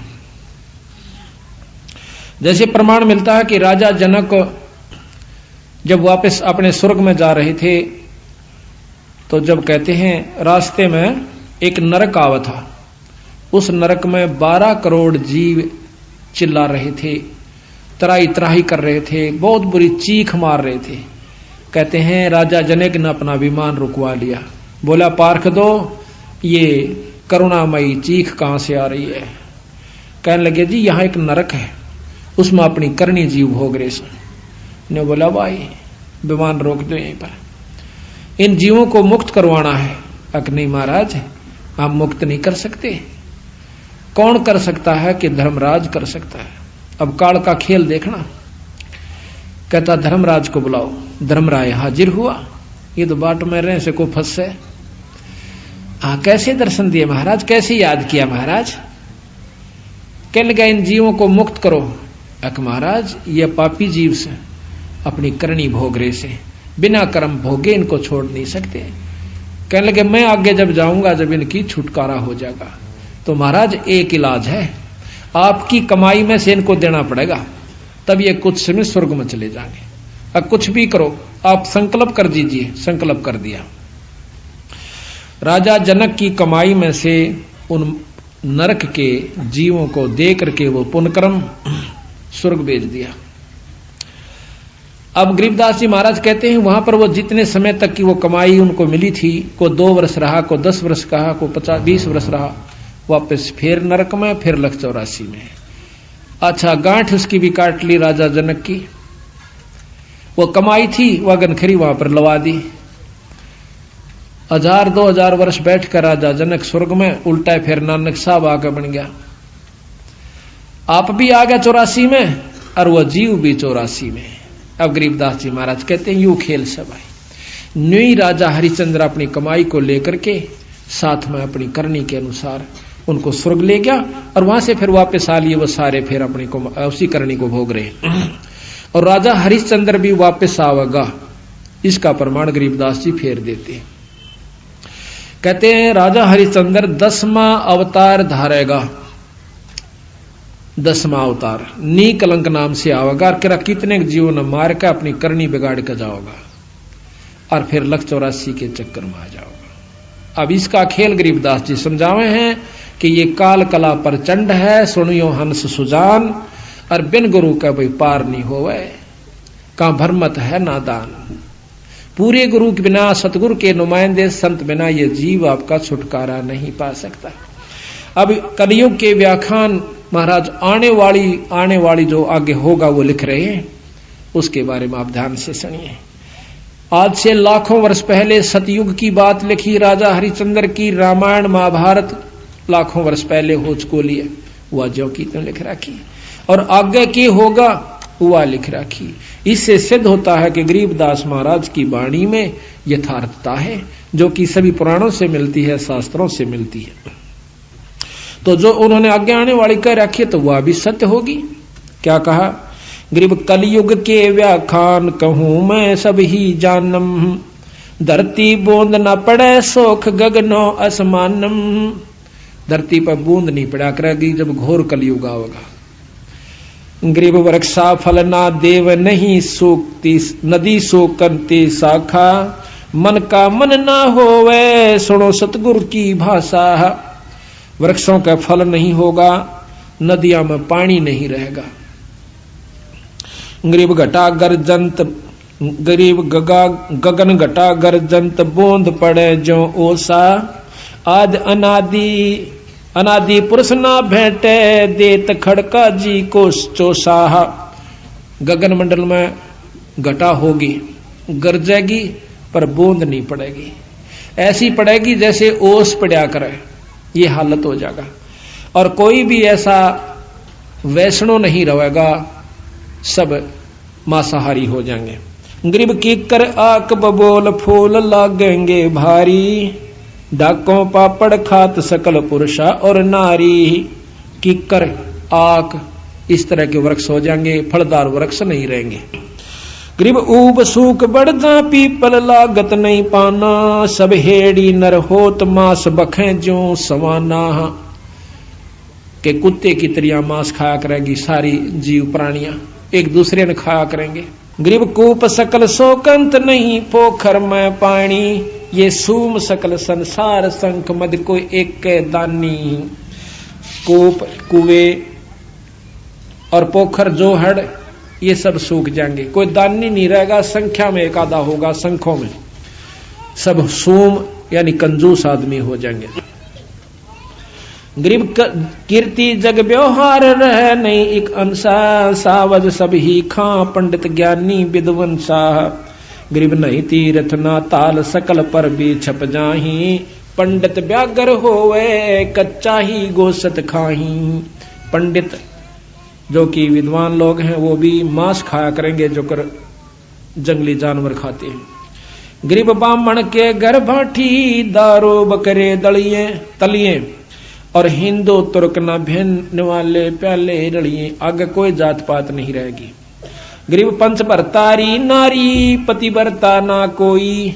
जैसे प्रमाण मिलता है कि राजा जनक जब वापस अपने स्वर्ग में जा रहे थे, तो जब कहते हैं रास्ते में एक नरक आवा था, उस नरक में 12 करोड़ जीव चिल्ला रहे थे, त्राही त्राही कर रहे थे, बहुत बुरी चीख मार रहे थे। कहते हैं राजा जनक ने अपना विमान रुकवा लिया, बोला पार्ख दो, ये करुणामयी चीख कहां से आ रही है। कहने लगे जी यहां एक नरक है, उसमें अपनी करनी जीव भोग रहे ने। बोला भाई विमान रोक दो यहीं पर, इन जीवों को मुक्त करवाना है। अक नहीं महाराज, आप मुक्त नहीं कर सकते। कौन कर सकता है कि धर्मराज कर सकता है। अब काल का खेल देखना। कहता धर्मराज को बुलाओ। धर्मराय हाजिर हुआ, ये तो बाट में रहे से को फंसे। कैसे दर्शन दिए महाराज, कैसे याद किया महाराज। कहने लगा इन जीवों को मुक्त करो। अक महाराज ये पापी जीव से अपनी करनी भोग रहे से, बिना कर्म भोगे इनको छोड़ नहीं सकते। कहने लगे मैं आगे जब जाऊंगा जब इनकी छुटकारा हो जाएगा। तो महाराज एक इलाज है, आपकी कमाई में से इनको देना पड़ेगा, तब ये कुछ समय स्वर्ग में चले जाएंगे। अब कुछ भी करो, आप संकल्प कर दीजिए। संकल्प कर दिया। राजा जनक की कमाई में से उन नरक के जीवों को दे करके वो पुण्यकर्म स्वर्ग भेज दिया। अब गरीबदास जी महाराज कहते हैं वहां पर वो जितने समय तक की वो कमाई उनको मिली थी, को 2 वर्ष रहा, को 10 वर्ष कहा, को 50-20 वर्ष रहा, वापस फिर नरक में, फिर 184 में। अच्छा गांठ उसकी भी काट ली राजा जनक की। वो कमाई थी वह गनखरी वहां पर लवा दी। 1000-2000 वर्ष बैठकर राजा जनक स्वर्ग में, उल्टा फिर नानक साहब आकर बन गया। आप भी आ गया 84 में और वह जीव भी 84 में। अब गरीबदास जी महाराज कहते हैं यू खेल सब आई। न्यू राजा हरिश्चंद्र अपनी कमाई को लेकर के साथ में अपनी करनी के अनुसार उनको स्वर्ग ले गया, और वहां से फिर वापस आ लिए वो सारे, फिर अपनी उसी करनी को भोग रहे। और राजा हरिश्चंद्र भी वापस आवेगा, इसका प्रमाण गरीबदास जी फेर देते। कहते हैं राजा हरिश्चंद्र 10वां अवतार धारेगा, 10वां अवतार नी कलंक नाम से आवेगा, और कितने जीवन मार के अपनी करनी बिगाड़ के जाओगा और फिर 184 के चक्कर में आ जाओगा। अब इसका खेल गरीबदास जी समझावे हैं कि ये काल कला प्रचंड है, सुनियो हंस सुजान, और बिन गुरु का भाई पार नहीं होवे, का भरमत है नादान। पूरे गुरु के बिना, सतगुरु के नुमाइंदे संत बिना ये जीव आपका छुटकारा नहीं पा सकता। अब कलयुग के व्याख्यान महाराज आने वाली जो आगे होगा वो लिख रहे हैं, उसके बारे में आप ध्यान से सुनिए। आज से लाखों वर्ष पहले सतयुग की बात लिखी राजा हरिश्चंद्र की, रामायण महाभारत लाखों वर्ष पहले हो चुकी है, वह जो की तो लिख रखी, और आगे की होगा वह लिख रखी। इससे सिद्ध होता है कि गरीबदास महाराज की वाणी में यथार्थता है, जो कि सभी पुराणों से मिलती है, शास्त्रों से मिलती है। तो जो उन्होंने आगे आने वाली कह रखी तो वह भी सत्य होगी। क्या कहा? गरीब कलयुग के व्याख्यान कहूं मैं सब ही जानम, धरती बूंद न पड़े सोख गगनो असमानम। धरती पर बूंद नहीं पड़ा करेगी जब घोर कलयुग आवेगा। गरीब वृक्षा फल ना देव नहीं सूखती, नदी सोकती शाखा, मन का मन ना होवे सुनो सतगुरु की भाषा। वृक्षों का फल नहीं होगा, नदियों में पानी नहीं रहेगा। गरीब घटा गर्जंत, गरीब गगन घटा गर्जंत, बूंद पड़े जो ओसा, आज अनादि पुरुष ना भेंटे, देत खड़का जी को चोसाह। गगन मंडल में घटा होगी, गरजेगी, पर बूंद नहीं पड़ेगी, ऐसी पड़ेगी जैसे ओस पड़ा करे, ये हालत हो जाएगा। और कोई भी ऐसा वैष्णो नहीं रहेगा, सब मांसाहारी हो जाएंगे। गरीब कीकर आक बबोल फूल लागेंगे भारी, डाकों पापड़ खात सकल पुरुषा और नारी। कीकर आक इस तरह के वृक्ष हो जाएंगे, फलदार वृक्ष नहीं रहेंगे। गरीब ऊब सूख बढ़दा पीपल लागत नहीं पाना, सब हेड़ी नर होत मांस बखें जो समाना। के कुत्ते की तरिया मांस खाया करेगी सारी जीव प्राणियां, एक दूसरे ने खाया करेंगे। गरीब कूप सकल शोकंत नहीं पोखर में पानी, ये सूम सकल संसार संख मद को एक दानी। कूप कुए और पोखर जो हड़ ये सब सूख जाएंगे, कोई दानी नहीं रहेगा, संख्या में एक आधा होगा, संखों में सब सूम यानी कंजूस आदमी हो जाएंगे। गरीब कीर्ति जग व्यवहार रह नहीं एक अंसा, सावज सब ही खां पंडित ज्ञानी विद्वन साह। गरीब नहीं तीर्थ ना ताल सकल पर भी छप जाही, पंडित व्यागर होवे कच्चा ही गोसत खाही। पंडित जो कि विद्वान लोग हैं वो भी मांस खाया करेंगे, जो कर जंगली जानवर खाते हैं। गरीब ब्राह्मण के घर भाठी, दारू बकरे दलिए तलिए, और हिंदू तुर्क न भिन्न वाले प्याले रड़िए। आगे कोई जात पात नहीं रहेगी। गरीब पंच भरतारी नारी, पति भरता ना कोई,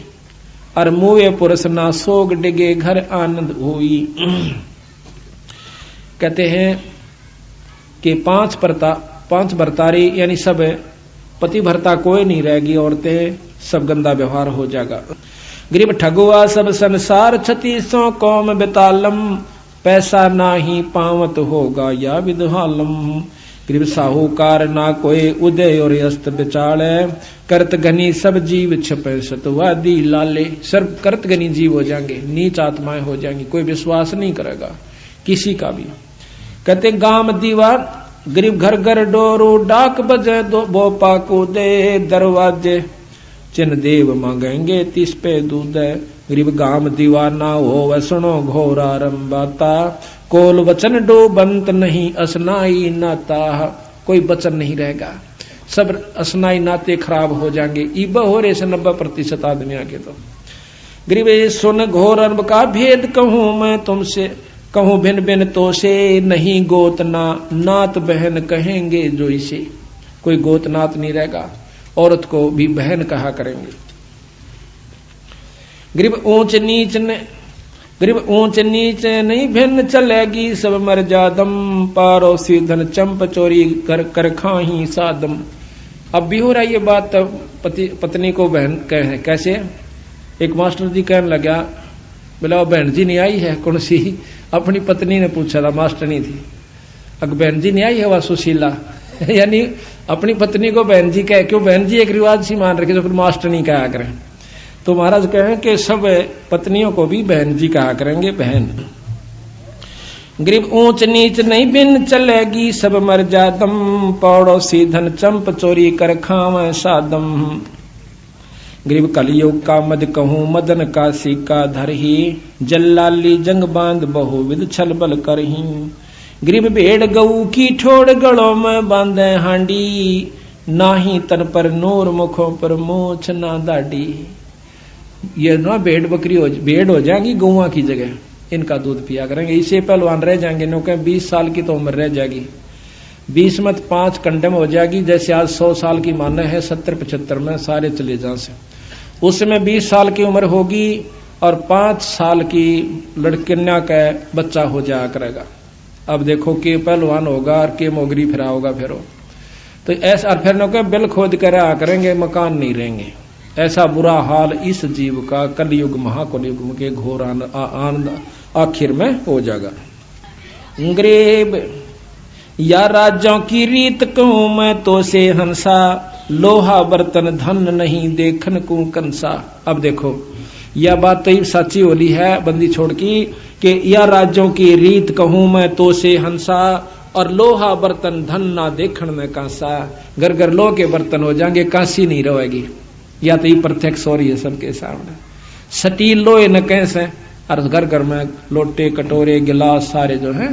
और मुए पुरुष ना सोग डिगे घर आनंद हुई। कहते हैं कि पांच भरतारी यानी सब पति भरता कोई नहीं रहेगी, औरतें सब गंदा व्यवहार हो जाएगा। गरीब ठगुआ सब संसार, 36 कौम बेतालम, पैसा ना ही पावत होगा या विदहालम। गरीब साहूकार ना कोई उदय और अस्त बिचाले, करत घनी सब जीव छपे सतवादी लाले। सर्व करत घनी जीव हो जाएंगे, नीच आत्माएं हो जाएंगी, कोई विश्वास नहीं करेगा किसी का भी। कहते गाम दीवार, गरीब घर घर डोरू, डाक बजे दो बोपा को दे, दरवाजे चिन्ह देव मांगेंगे 30 पे दूध। गरीब गाम दीवाना हो वसनो घोर आरंबाता, कोल वचन डो बंत नहीं असनाई नाता। कोई वचन नहीं रहेगा, सब असनाई नाते खराब हो जाएंगे। इब हो रहे से 90% आदमियों के। तो गरीब सुन घोर अरब का भेद, कहूं मैं तुमसे कहूं भिन्न भिन्न तो से, नहीं गोत ना नात बहन कहेंगे जो इसे। कोई गोत नात नहीं रहेगा, औरत को भी बहन कहा करेंगे। गरीब ऊंच नीच ने गरीब ऊंच नीच नहीं भिन्न चलेगी, सब मर जादम, पारोसी धन चंप चोरी कर कर खाही सादम। अब भी हो रहा है ये बात पत्नी को बहन कहे कैसे। एक मास्टर जी कहने लगा, बोला बहन जी नहीं आई है कौन सी, अपनी पत्नी ने पूछा था, मास्टर नहीं थी। अगर बहन जी नहीं आई है वह सुशीला यानी अपनी पत्नी को बहन जी कहे, क्यों बहन जी एक रिवाज सी मान रखे, तो फिर मास्टर नहीं कहा करें। तो महाराज कहें कि सब पत्नियों को भी बहन जी कहा करेंगे, बहन। गरीब ऊंच नीच नहीं बिन चलेगी, सब मर जादम, पड़ोसी धन चंप चोरी कर खावे सादम। गरीब कलयुग का मद कहूं मदन का सिक्का धरही, जल्लाली जंग बांध बहुविध छल बल करही। गरीब भेड़ गऊ की ठोड़ गलों में बांधे हांडी, नाही तन पर नूर मुखों पर मूछ ना दाढ़ी। ये ना भेड़ बकरी भेड़ हो जाएंगी गौआ की जगह, इनका दूध पिया करेंगे। इसे पहलवान रह जाएंगे, नो कहें 20 साल की तो उम्र रह जाएगी, 20 में 5 कंडम हो जाएगी। जैसे आज 100 साल की माने है, 70-75 में सारे चले जा से, उसमें 20 साल की उम्र होगी और 5 साल की लड़किन्या का बच्चा हो जाया करेगा। अब देखो के पहलवान होगा और के मोगरी फिरा होगा फिर तो ऐसा। और फिर नो कहें बिल खोद कर आ करेंगे, मकान नहीं रहेंगे। ऐसा बुरा हाल इस जीव का कलयुग महाकलयुग के घोर आनंद आखिर में हो जाएगा। गरीब या राज्यों की रीत कहूं मैं तो से हंसा, लोहा बर्तन धन नहीं देखन को कंसा। अब देखो यह बात तो सच्ची होली है बंदी छोड़ की, कि या राज्यों की रीत कहूं मैं तो से हंसा, और लोहा बर्तन धन ना देखन में कांसा। घर घर लोह के बर्तन हो जाएंगे, कांसी नहीं रहेगी। या तो ये प्रत्यक्ष हो रही है सबके सामने। स्टील लोहे न कैसे, और घर घर में लोटे कटोरे गिलास सारे जो हैं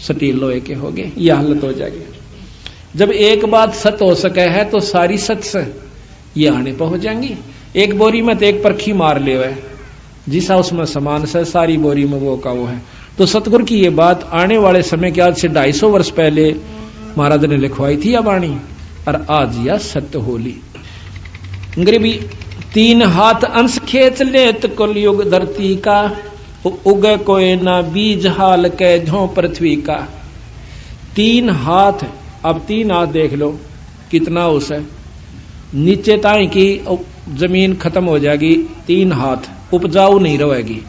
स्टील लोहे के हो गए। यह हालत हो जाएगी। जब एक बात सत हो सके है तो सारी सत से ये आने पर हो जाएंगी। एक बोरी में तो एक परखी मार ले हुए, जिसा उसमें समान से सारी बोरी में वो का वो है। तो सतगुरु की ये बात आने वाले समय के आज से 250 वर्ष पहले महाराज ने लिखवाई थी अब आनी, और आज यह सत्य होली। गरीबी 3 हाथ अंश खेच लेत कलयुग धरती का, उगे कोई ना बीज हाल के झों पृथ्वी का। 3 हाथ, अब 3 हाथ देख लो कितना उस है, नीचे ताई की जमीन खत्म हो जाएगी। 3 हाथ उपजाऊ नहीं रहेगी।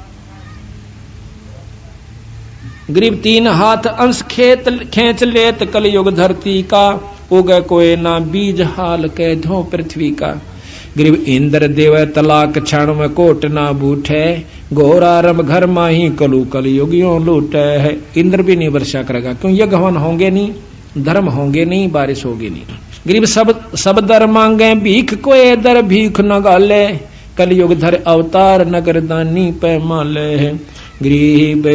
गरीब 3 हाथ अंश खेच लेत कलयुग धरती का, उगे कोई ना बीज हाल के धो पृथ्वी का। गरीब इंद्र देव तलाक क्षण में कोट ना बूठे, घोरा रम घर माही कलु कल युगियों लूटे है। इंद्र भी नहीं वर्षा करेगा, क्यों यज्ञ हवन होंगे नहीं, धर्म होंगे नहीं, बारिश होगी नहीं। गरीब सब दर मांगे भीख कोई दर भीख न गाले, कलयुग धर अवतार नगर दानी पैमाले है। गरीब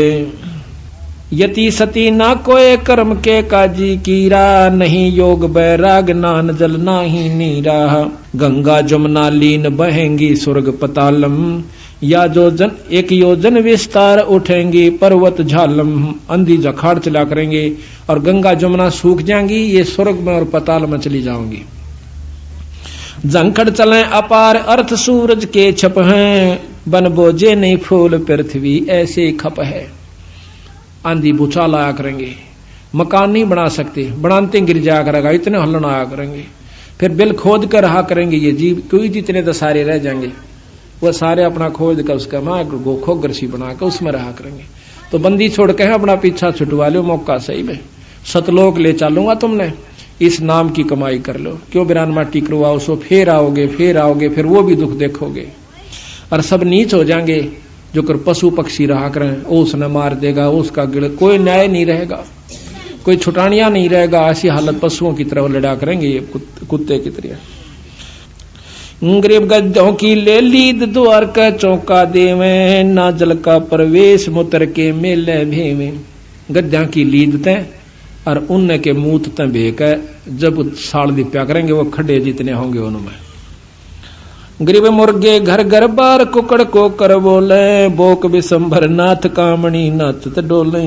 यति सती ना कोय कर्म के काजी कीरा, नहीं योग बैराग नान जल नाही नीरा। गंगा जमुना लीन बहेंगी स्वर्ग पतालम, या जो जन 1 योजन विस्तार उठेंगी पर्वत झालम। अंधी जखाड़ चला करेंगे और गंगा जमुना सूख जाएंगी, ये स्वर्ग में और पताल में चली जाओगी। जंखड़ चले अपार अर्थ सूरज के छप हैं, बन बोझे नहीं फूल पृथ्वी ऐसे खप है। आंधी भूचाल आया करेंगे, मकान नहीं बना सकते, बनाते गिर जाया करेगा, इतने हलन आया करेंगे। फिर बिल खोद कर रहा करेंगे ये जीव, कोई जितने तो सारे रह जाएंगे, वह सारे अपना खोद कर उसका माँ गोखोगर सी बना कर उसमें रहा करेंगे। तो बंदी छोड़ के अपना पीछा छुटवा लो, मौका सही में सतलोक ले चलूंगा, तुमने इस नाम की कमाई कर लो। क्यों बिरान माटी करवाओ, सो फिर आओगे फिर वो भी दुख देखोगे। और सब नीच हो जाएंगे, जो कर पशु पक्षी रहा करें, उसने मार देगा, उसका गिड़, कोई न्याय नहीं रहेगा, कोई छुटानिया नहीं रहेगा। ऐसी हालत पशुओं की तरह लड़ा करेंगे ये कुत्ते की तरह। गरीब गद्दों की ले लीद द्वार का चौका देवे, ना जल का प्रवेश मुतर के मेले भेवे। गद्दा की लीद ते और उनने के मूत ते भेक जब साल दिप्या करेंगे, वो खड्डे जितने होंगे उनमें। गरीब मुर्गे घर घर बार कुकड़ को कर बोले, बोक विशंभर नाथ कामणी नाथ डोले।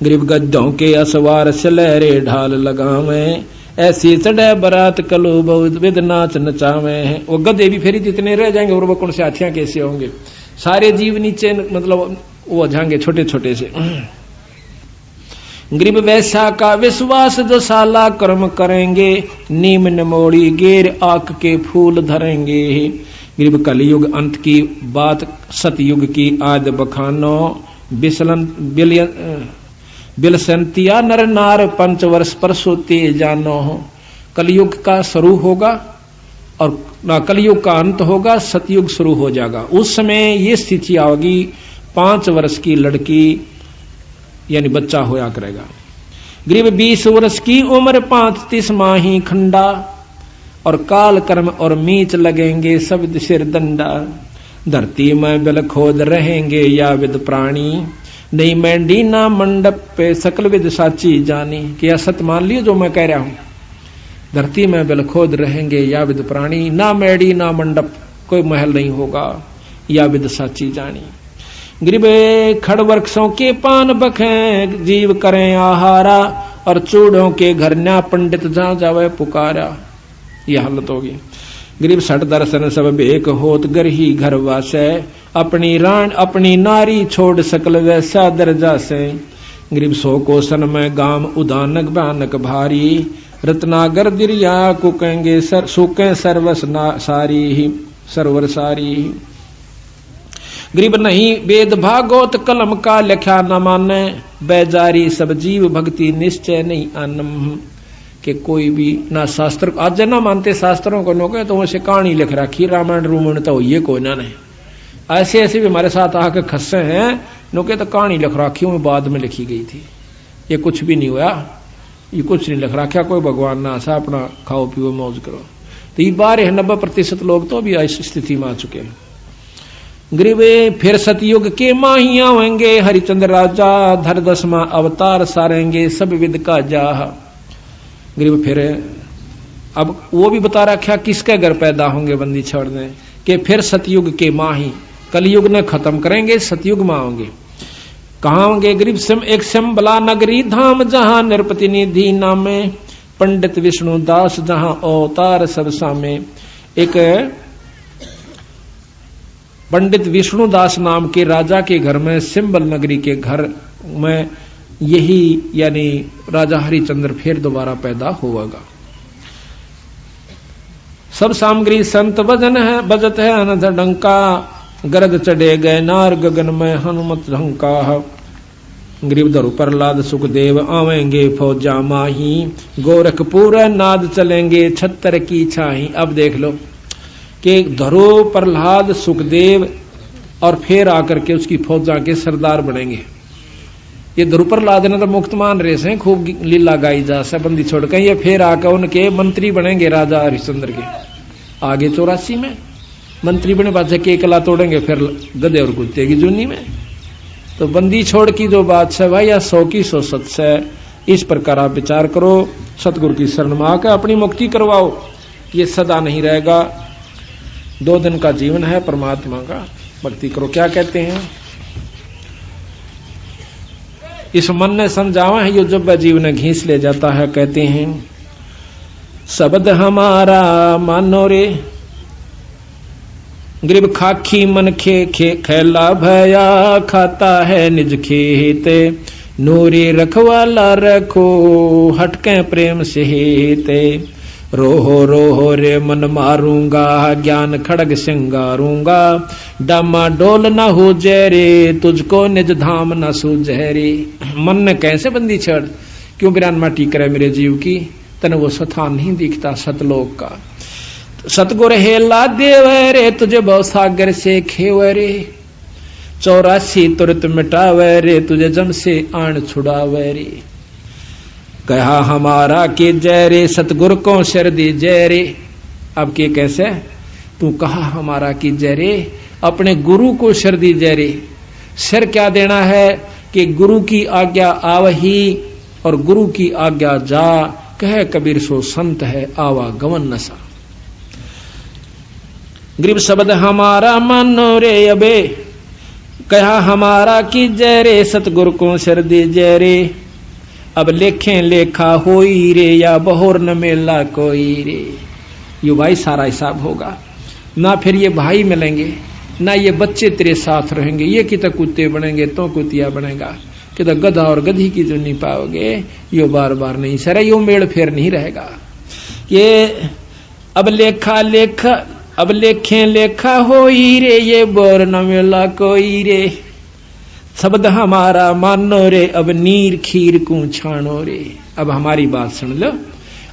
गरीब गद्दों के असवार सलहरे ढाल लगावे, ऐसी चढ़े बरात कलो बहुत विद नाच नचावे। वो गधे भी फेरी जितने रह जाएंगे और वो कौन से हाथियां कैसे होंगे, सारे जीव नीचे मतलब वो जाएंगे छोटे छोटे से। गरीब वैसा का विश्वास जो साला कर्म करेंगे, नीम नमोड़ी गेर आक के फूल धरेंगे। गरीब कलयुग अंत की बात सतयुग की आद बखानो, बिलसंतिया नर नार 5 वर्ष पर सोते जानो। कलयुग का शुरू होगा और कलयुग का अंत होगा, सतयुग शुरू हो जाएगा। उस समय ये स्थिति आओगी, 5 वर्ष की लड़की यानी बच्चा होया करेगा। गरीब 20 वर्ष की उम्र 35 माही खंडा, और काल कर्म और मीच लगेंगे सब सिर दंडा। धरती में बल खोद रहेंगे या विद प्राणी, नहीं मैंडी ना मंडप पे सकल विद साची जानी। क्या सत मान लियो जो मैं कह रहा हूं? धरती में बल खोद रहेंगे या विद प्राणी, ना मैडी ना मंडप, कोई महल नहीं होगा, या विद साची जानी। गरीबे खड़ वृक्षों के पान बखें, जीव करें आहारा, और चूड़ों के घर न्या पंडित जहां जावे पुकारा। यह हालत होगी। गरीब 60 दर्शन सब बेक होत, घर ही घर वासे, अपनी रान अपनी नारी छोड़ सकल वैसा दर्जा से। गरीब 100 कोसन में गाम उदानक बानक भारी, रत्नागर दिरिया कुकेंगे सुकें सर्वस सारी सरवर सारी। गरीब नहीं वेद भागवत कलम का लिखा न माने, बेजारी सब जीव भक्ति निश्चय नहीं आनम। कि कोई भी ना शास्त्र आज ना मानते शास्त्रों को, नो तो वैसे कहानी लिख रखी रामायण रूमायण तो ये कोई ना नहीं। ऐसे ऐसे भी हमारे साथ आके खस्से हैं, नो के तो कहानी लिख रखी हूं बाद में लिखी गई थी, ये कुछ भी नहीं हुआ, ये कुछ नहीं लिख रखा, कोई भगवान ना सा अपना खाओ पियो मौज करो। तो ये 90% लोग तो अभी इस स्थिति में आ चुके हैं। गरीबे फिर सतयुग के माही आवेंगे, हरिचंद्र राजा धर 10वां अवतार सारेंगे सब विद का जाह। गरीब फिर अब वो भी बता रखा किसके घर पैदा होंगे बंदी छोड़ दें, कि फिर सतयुग के माही, कलयुग ने खत्म करेंगे, सतयुग में आओगे। कहाँ होंगे? गरीब एक शंबला नगरी धाम, जहां नृपति निधि नामे, पंडित विष्णु दास जहां अवतार सब सामे। एक पंडित विष्णुदास नाम के राजा के घर में, सिंबल नगरी के घर में यही यानी राजा हरिचंद्र फिर दोबारा पैदा होगा। सब सामग्री संत भजन है, बजत है अनथ डंका, गरद चढ़े गए नार गगन में हनुमत ढंका। गरीब धरु प्रहलाद सुखदेव आवेंगे फौजा माही, गोरखपुर नाद चलेंगे 76 की छाही। अब देख लो कि धरो प्रहलाद सुखदेव और फिर आकर के उसकी फौजा के सरदार बनेंगे। ये ध्रुव प्रहलाद ने तो मुक्त मान रहे से खूब लीला गाई जा से बंदी छोड़ के, ये फिर आकर उनके मंत्री बनेंगे राजा हरिश्चंद्र के। आगे 84 में मंत्री बने बादशाह के कला तोड़ेंगे, फिर गधे और कुत्ते की जूनी में। तो बंदी छोड़ की जो बात है भाई, या 100 की 100 सच है। इस प्रकार आप विचार करो, सतगुरु की शरण में आकर अपनी मुक्ति करवाओ, ये सदा नहीं रहेगा। 2 दिन का जीवन है, परमात्मा का भक्ति करो। क्या कहते हैं? इस मन ने समझावा है, यो जब जीवन घींच ले जाता है। कहते हैं शब्द हमारा मानो रे, गरीब खाखी मन खेला भया, खाता है निज खेते, नूरी रखवाला रखो हटके प्रेम से हेते। रोहो रे मन मारूंगा, ज्ञान खड़ग सिंगारूंगा, डामा डोल न हो जहरे, तुझको निज धाम न सूझे। मन ने कैसे बंदी छड़, क्यों बिरान माटी करे मेरे जीव की, तने वो स्थान नहीं दिखता सतलोक का। सतगुर हेला देवे रे, तुझे भव सागर से खेवे रे, 84 तुरत मिटावे रे, तुझे जम से आन छुड़ावे रे। कहा हमारा के जय रे, सतगुर को शर दी जय रे। अब के कैसे? तू कहा हमारा की जय रे, अपने गुरु को शर दी जय रे। शर क्या देना है कि गुरु की आज्ञा आवही और गुरु की आज्ञा जा, कह कबीर सो संत है आवागमन नशा। गरीब शब्द हमारा मानो रे अबे, कहा हमारा की जय रे, सतगुरु को शर दी जय रे। अब लेखें लेखा होई रे, या बहोर न मेला कोई रे। यो भाई सारा हिसाब होगा ना, फिर ये भाई मिलेंगे ना ये बच्चे तेरे साथ रहेंगे, ये कितना कुत्ते बनेंगे तो कुतिया बनेगा, कितना गधा और गधी की जो नहीं पाओगे, यो बार बार नहीं सर, यो मेड़ फेर नहीं रहेगा। ये अब लेखे लेखा होई रे, ये बोर न मिला कोई रे, शब्द हमारा मानो रे, अब नीर खीर को छानो रे। अब हमारी बात सुन लो,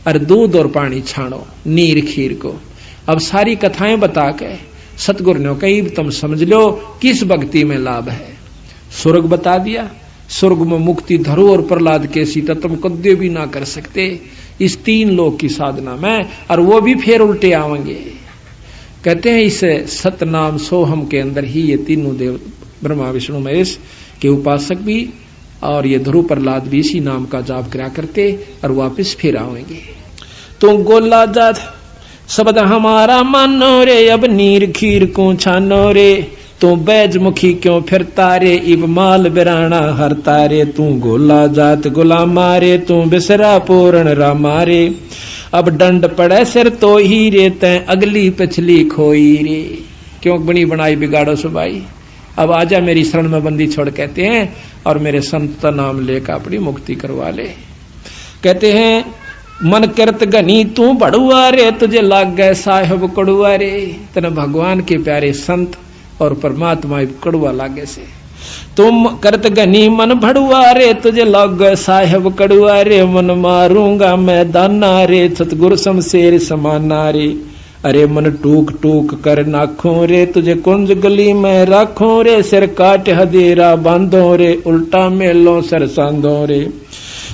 और दूध और पानी छानो नीर खीर को। अब सारी कथाएं बता के सतगुरु ने कही तुम समझ लो किस भक्ति में लाभ है। स्वर्ग बता दिया, स्वर्ग में मुक्ति धरो और प्रहलाद के सीता तुम कद्य भी ना कर सकते इस 3 लोक की साधना में, और वो भी फिर उल्टे आवेंगे। कहते हैं इस सतनाम सोहम के अंदर ही ये तीनों देव ब्रह्मा विष्णु महेश के उपासक भी और ये ध्रुव प्रहलाद भी इसी नाम का जाप करा करते और वापस फिर आवेंगे। तो गोला जात शब्द हमारा मानो रे, अब नीर खीर को छानो रे, तू बैजमुखी क्यों फिरता रे, इब माल बिराना हरता रे, तू गोला जात गुलामा रे, तू बिसरा पूर्ण रामा रे, अब डंड पड़े सिर तो ही रे, तै अगली पिछली खोई रे। क्यों बनी बनाई बिगाड़ो सुबाई, अब आजा मेरी शरण में बंदी छोड़, कहते हैं, और मेरे संत का नाम लेकर अपनी मुक्ति करवा ले। कहते हैं मन करत घनी तू बड़ुआ रे, तुझे लाग गए साहेब कड़ुआ रे। तेने भगवान के प्यारे संत और परमात्मा कड़ुआ लागे से, तुम करत घनी मन भड़ुआ रे, तुझे लाग गए साहेब कड़ुआ रे, मन मारूंगा मैं दाना रे, सतगुरु शमशेर समाना रे, अरे मन टूक टूक कर नाखों रे, तुझे कुंज गली में राखों रे, सिर काट हदेरा बांधो रे, उल्टा मेलो सर सांधो रे,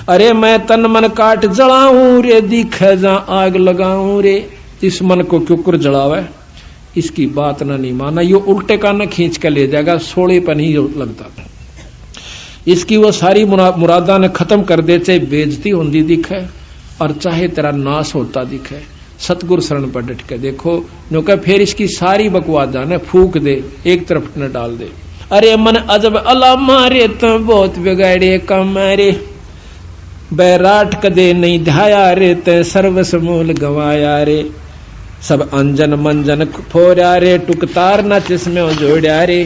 अरे मैं तन मन काट जलाऊं रे, दिखे जा आग लगाऊं रे। इस मन को क्यों कर जलावे, इसकी बात ना नहीं माना, ये उल्टे कान खींच के ले जाएगा, सोले पर नहीं लगता। इसकी वो सारी मुरादा ने खत्म कर दे, चाहे बेइज्जती होती दिखे और चाहे तेरा नाश होता दिखे। सतगुरु शरण पर डट के देखो, नो कह फिर इसकी सारी बकवास जाने फूक दे, एक तरफ न डाल दे। अरे मन अजब अला मारे तो बहुत बिगाड़े कम रे, बैराट कदे नहीं ध्याया रे, ते सर्वस मूल गवाया रे, सब अंजन मंजन फोड़ा रे, टुकतार न जिसमें जोड़ा रे,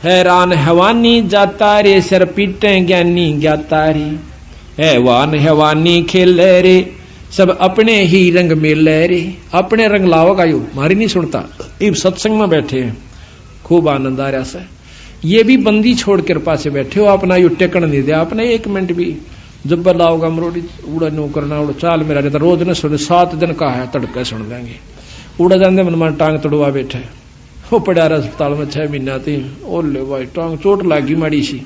हैरान हवानी जाता रे, सर पीटे ज्ञानी ज्ञाता रे, हैवान हवानी खेल रे, सब अपने ही रंग में ले रे। अपने रंग लाओगा यू मारी नहीं सुनता। इब सत्संग में बैठे हैं, खूब आनंद आ रहा से, ये भी बंदी छोड़ कृपा से बैठे हो, अपना यू टेकन नहीं दिया, अपने 1 मिनट भी जब लाओगा मरोड़ी उड़ा नो करना उड़ा चाल मेरा रहता, रोज ने सुन 7 दिन का है तड़के सुन देंगे, उड़ा जाते मन मन टांग तड़वा बैठे, वो पड़ा रहा अस्पताल में 6 महीना थी, ओले भाई टांग चोट लागी माड़ी सी,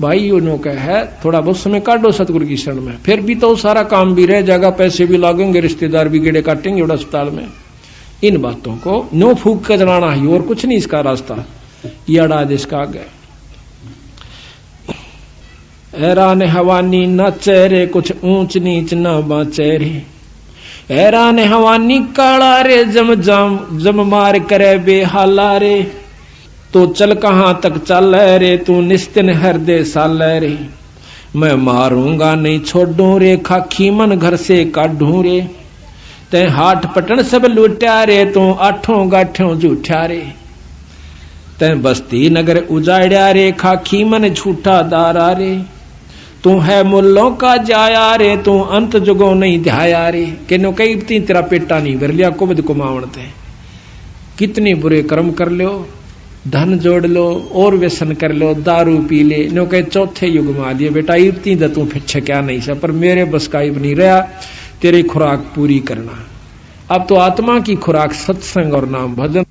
भाई यो नो का है थोड़ा बहुत समय काटो सतगुरु की शरण में, फिर भी तो सारा काम भी रह जाएगा, पैसे भी लागेंगे, रिश्तेदार भी गेड़े काटेंगे उड़ा अस्पताल में। इन बातों को नो फूक के जलाना ही, और कुछ नहीं इसका रास्ता, ये अड़ा जिसका आगे। हैरान हवानी न चेहरे, कुछ ऊंच नीच न बाचे रे, हैरान हवानी काला रे, जम मार करे बेहाला रे, तो चल कहां तक चल रे, तू निस्तिन हृदय साल रे, मैं मारूंगा नहीं छोड़ू रे, खाखी मन घर से काढू रे, ते हाट पटन सब लुट्या रे, तू 8 गाठों झूठा रे, ते बस्ती नगर उजाड़िया रे, खाखी मन झूठा दारा रे, तू है मुल्लों का जाया रे, तू अंत जुगो नहीं ध्याया रे। कि नो कई तेरा पेटा नहीं भर लिया, कुबद कुमावणते, कितने बुरे कर्म कर लो, धन जोड़ लो और व्यसन कर लो, दारू पी ले, नो कहे चौथे युग में आ दिए बेटा, इतनी द तू फिर क्या नहीं सा, पर मेरे बस का नहीं रहा तेरी खुराक पूरी करना। अब तो आत्मा की खुराक सत्संग और नाम भजन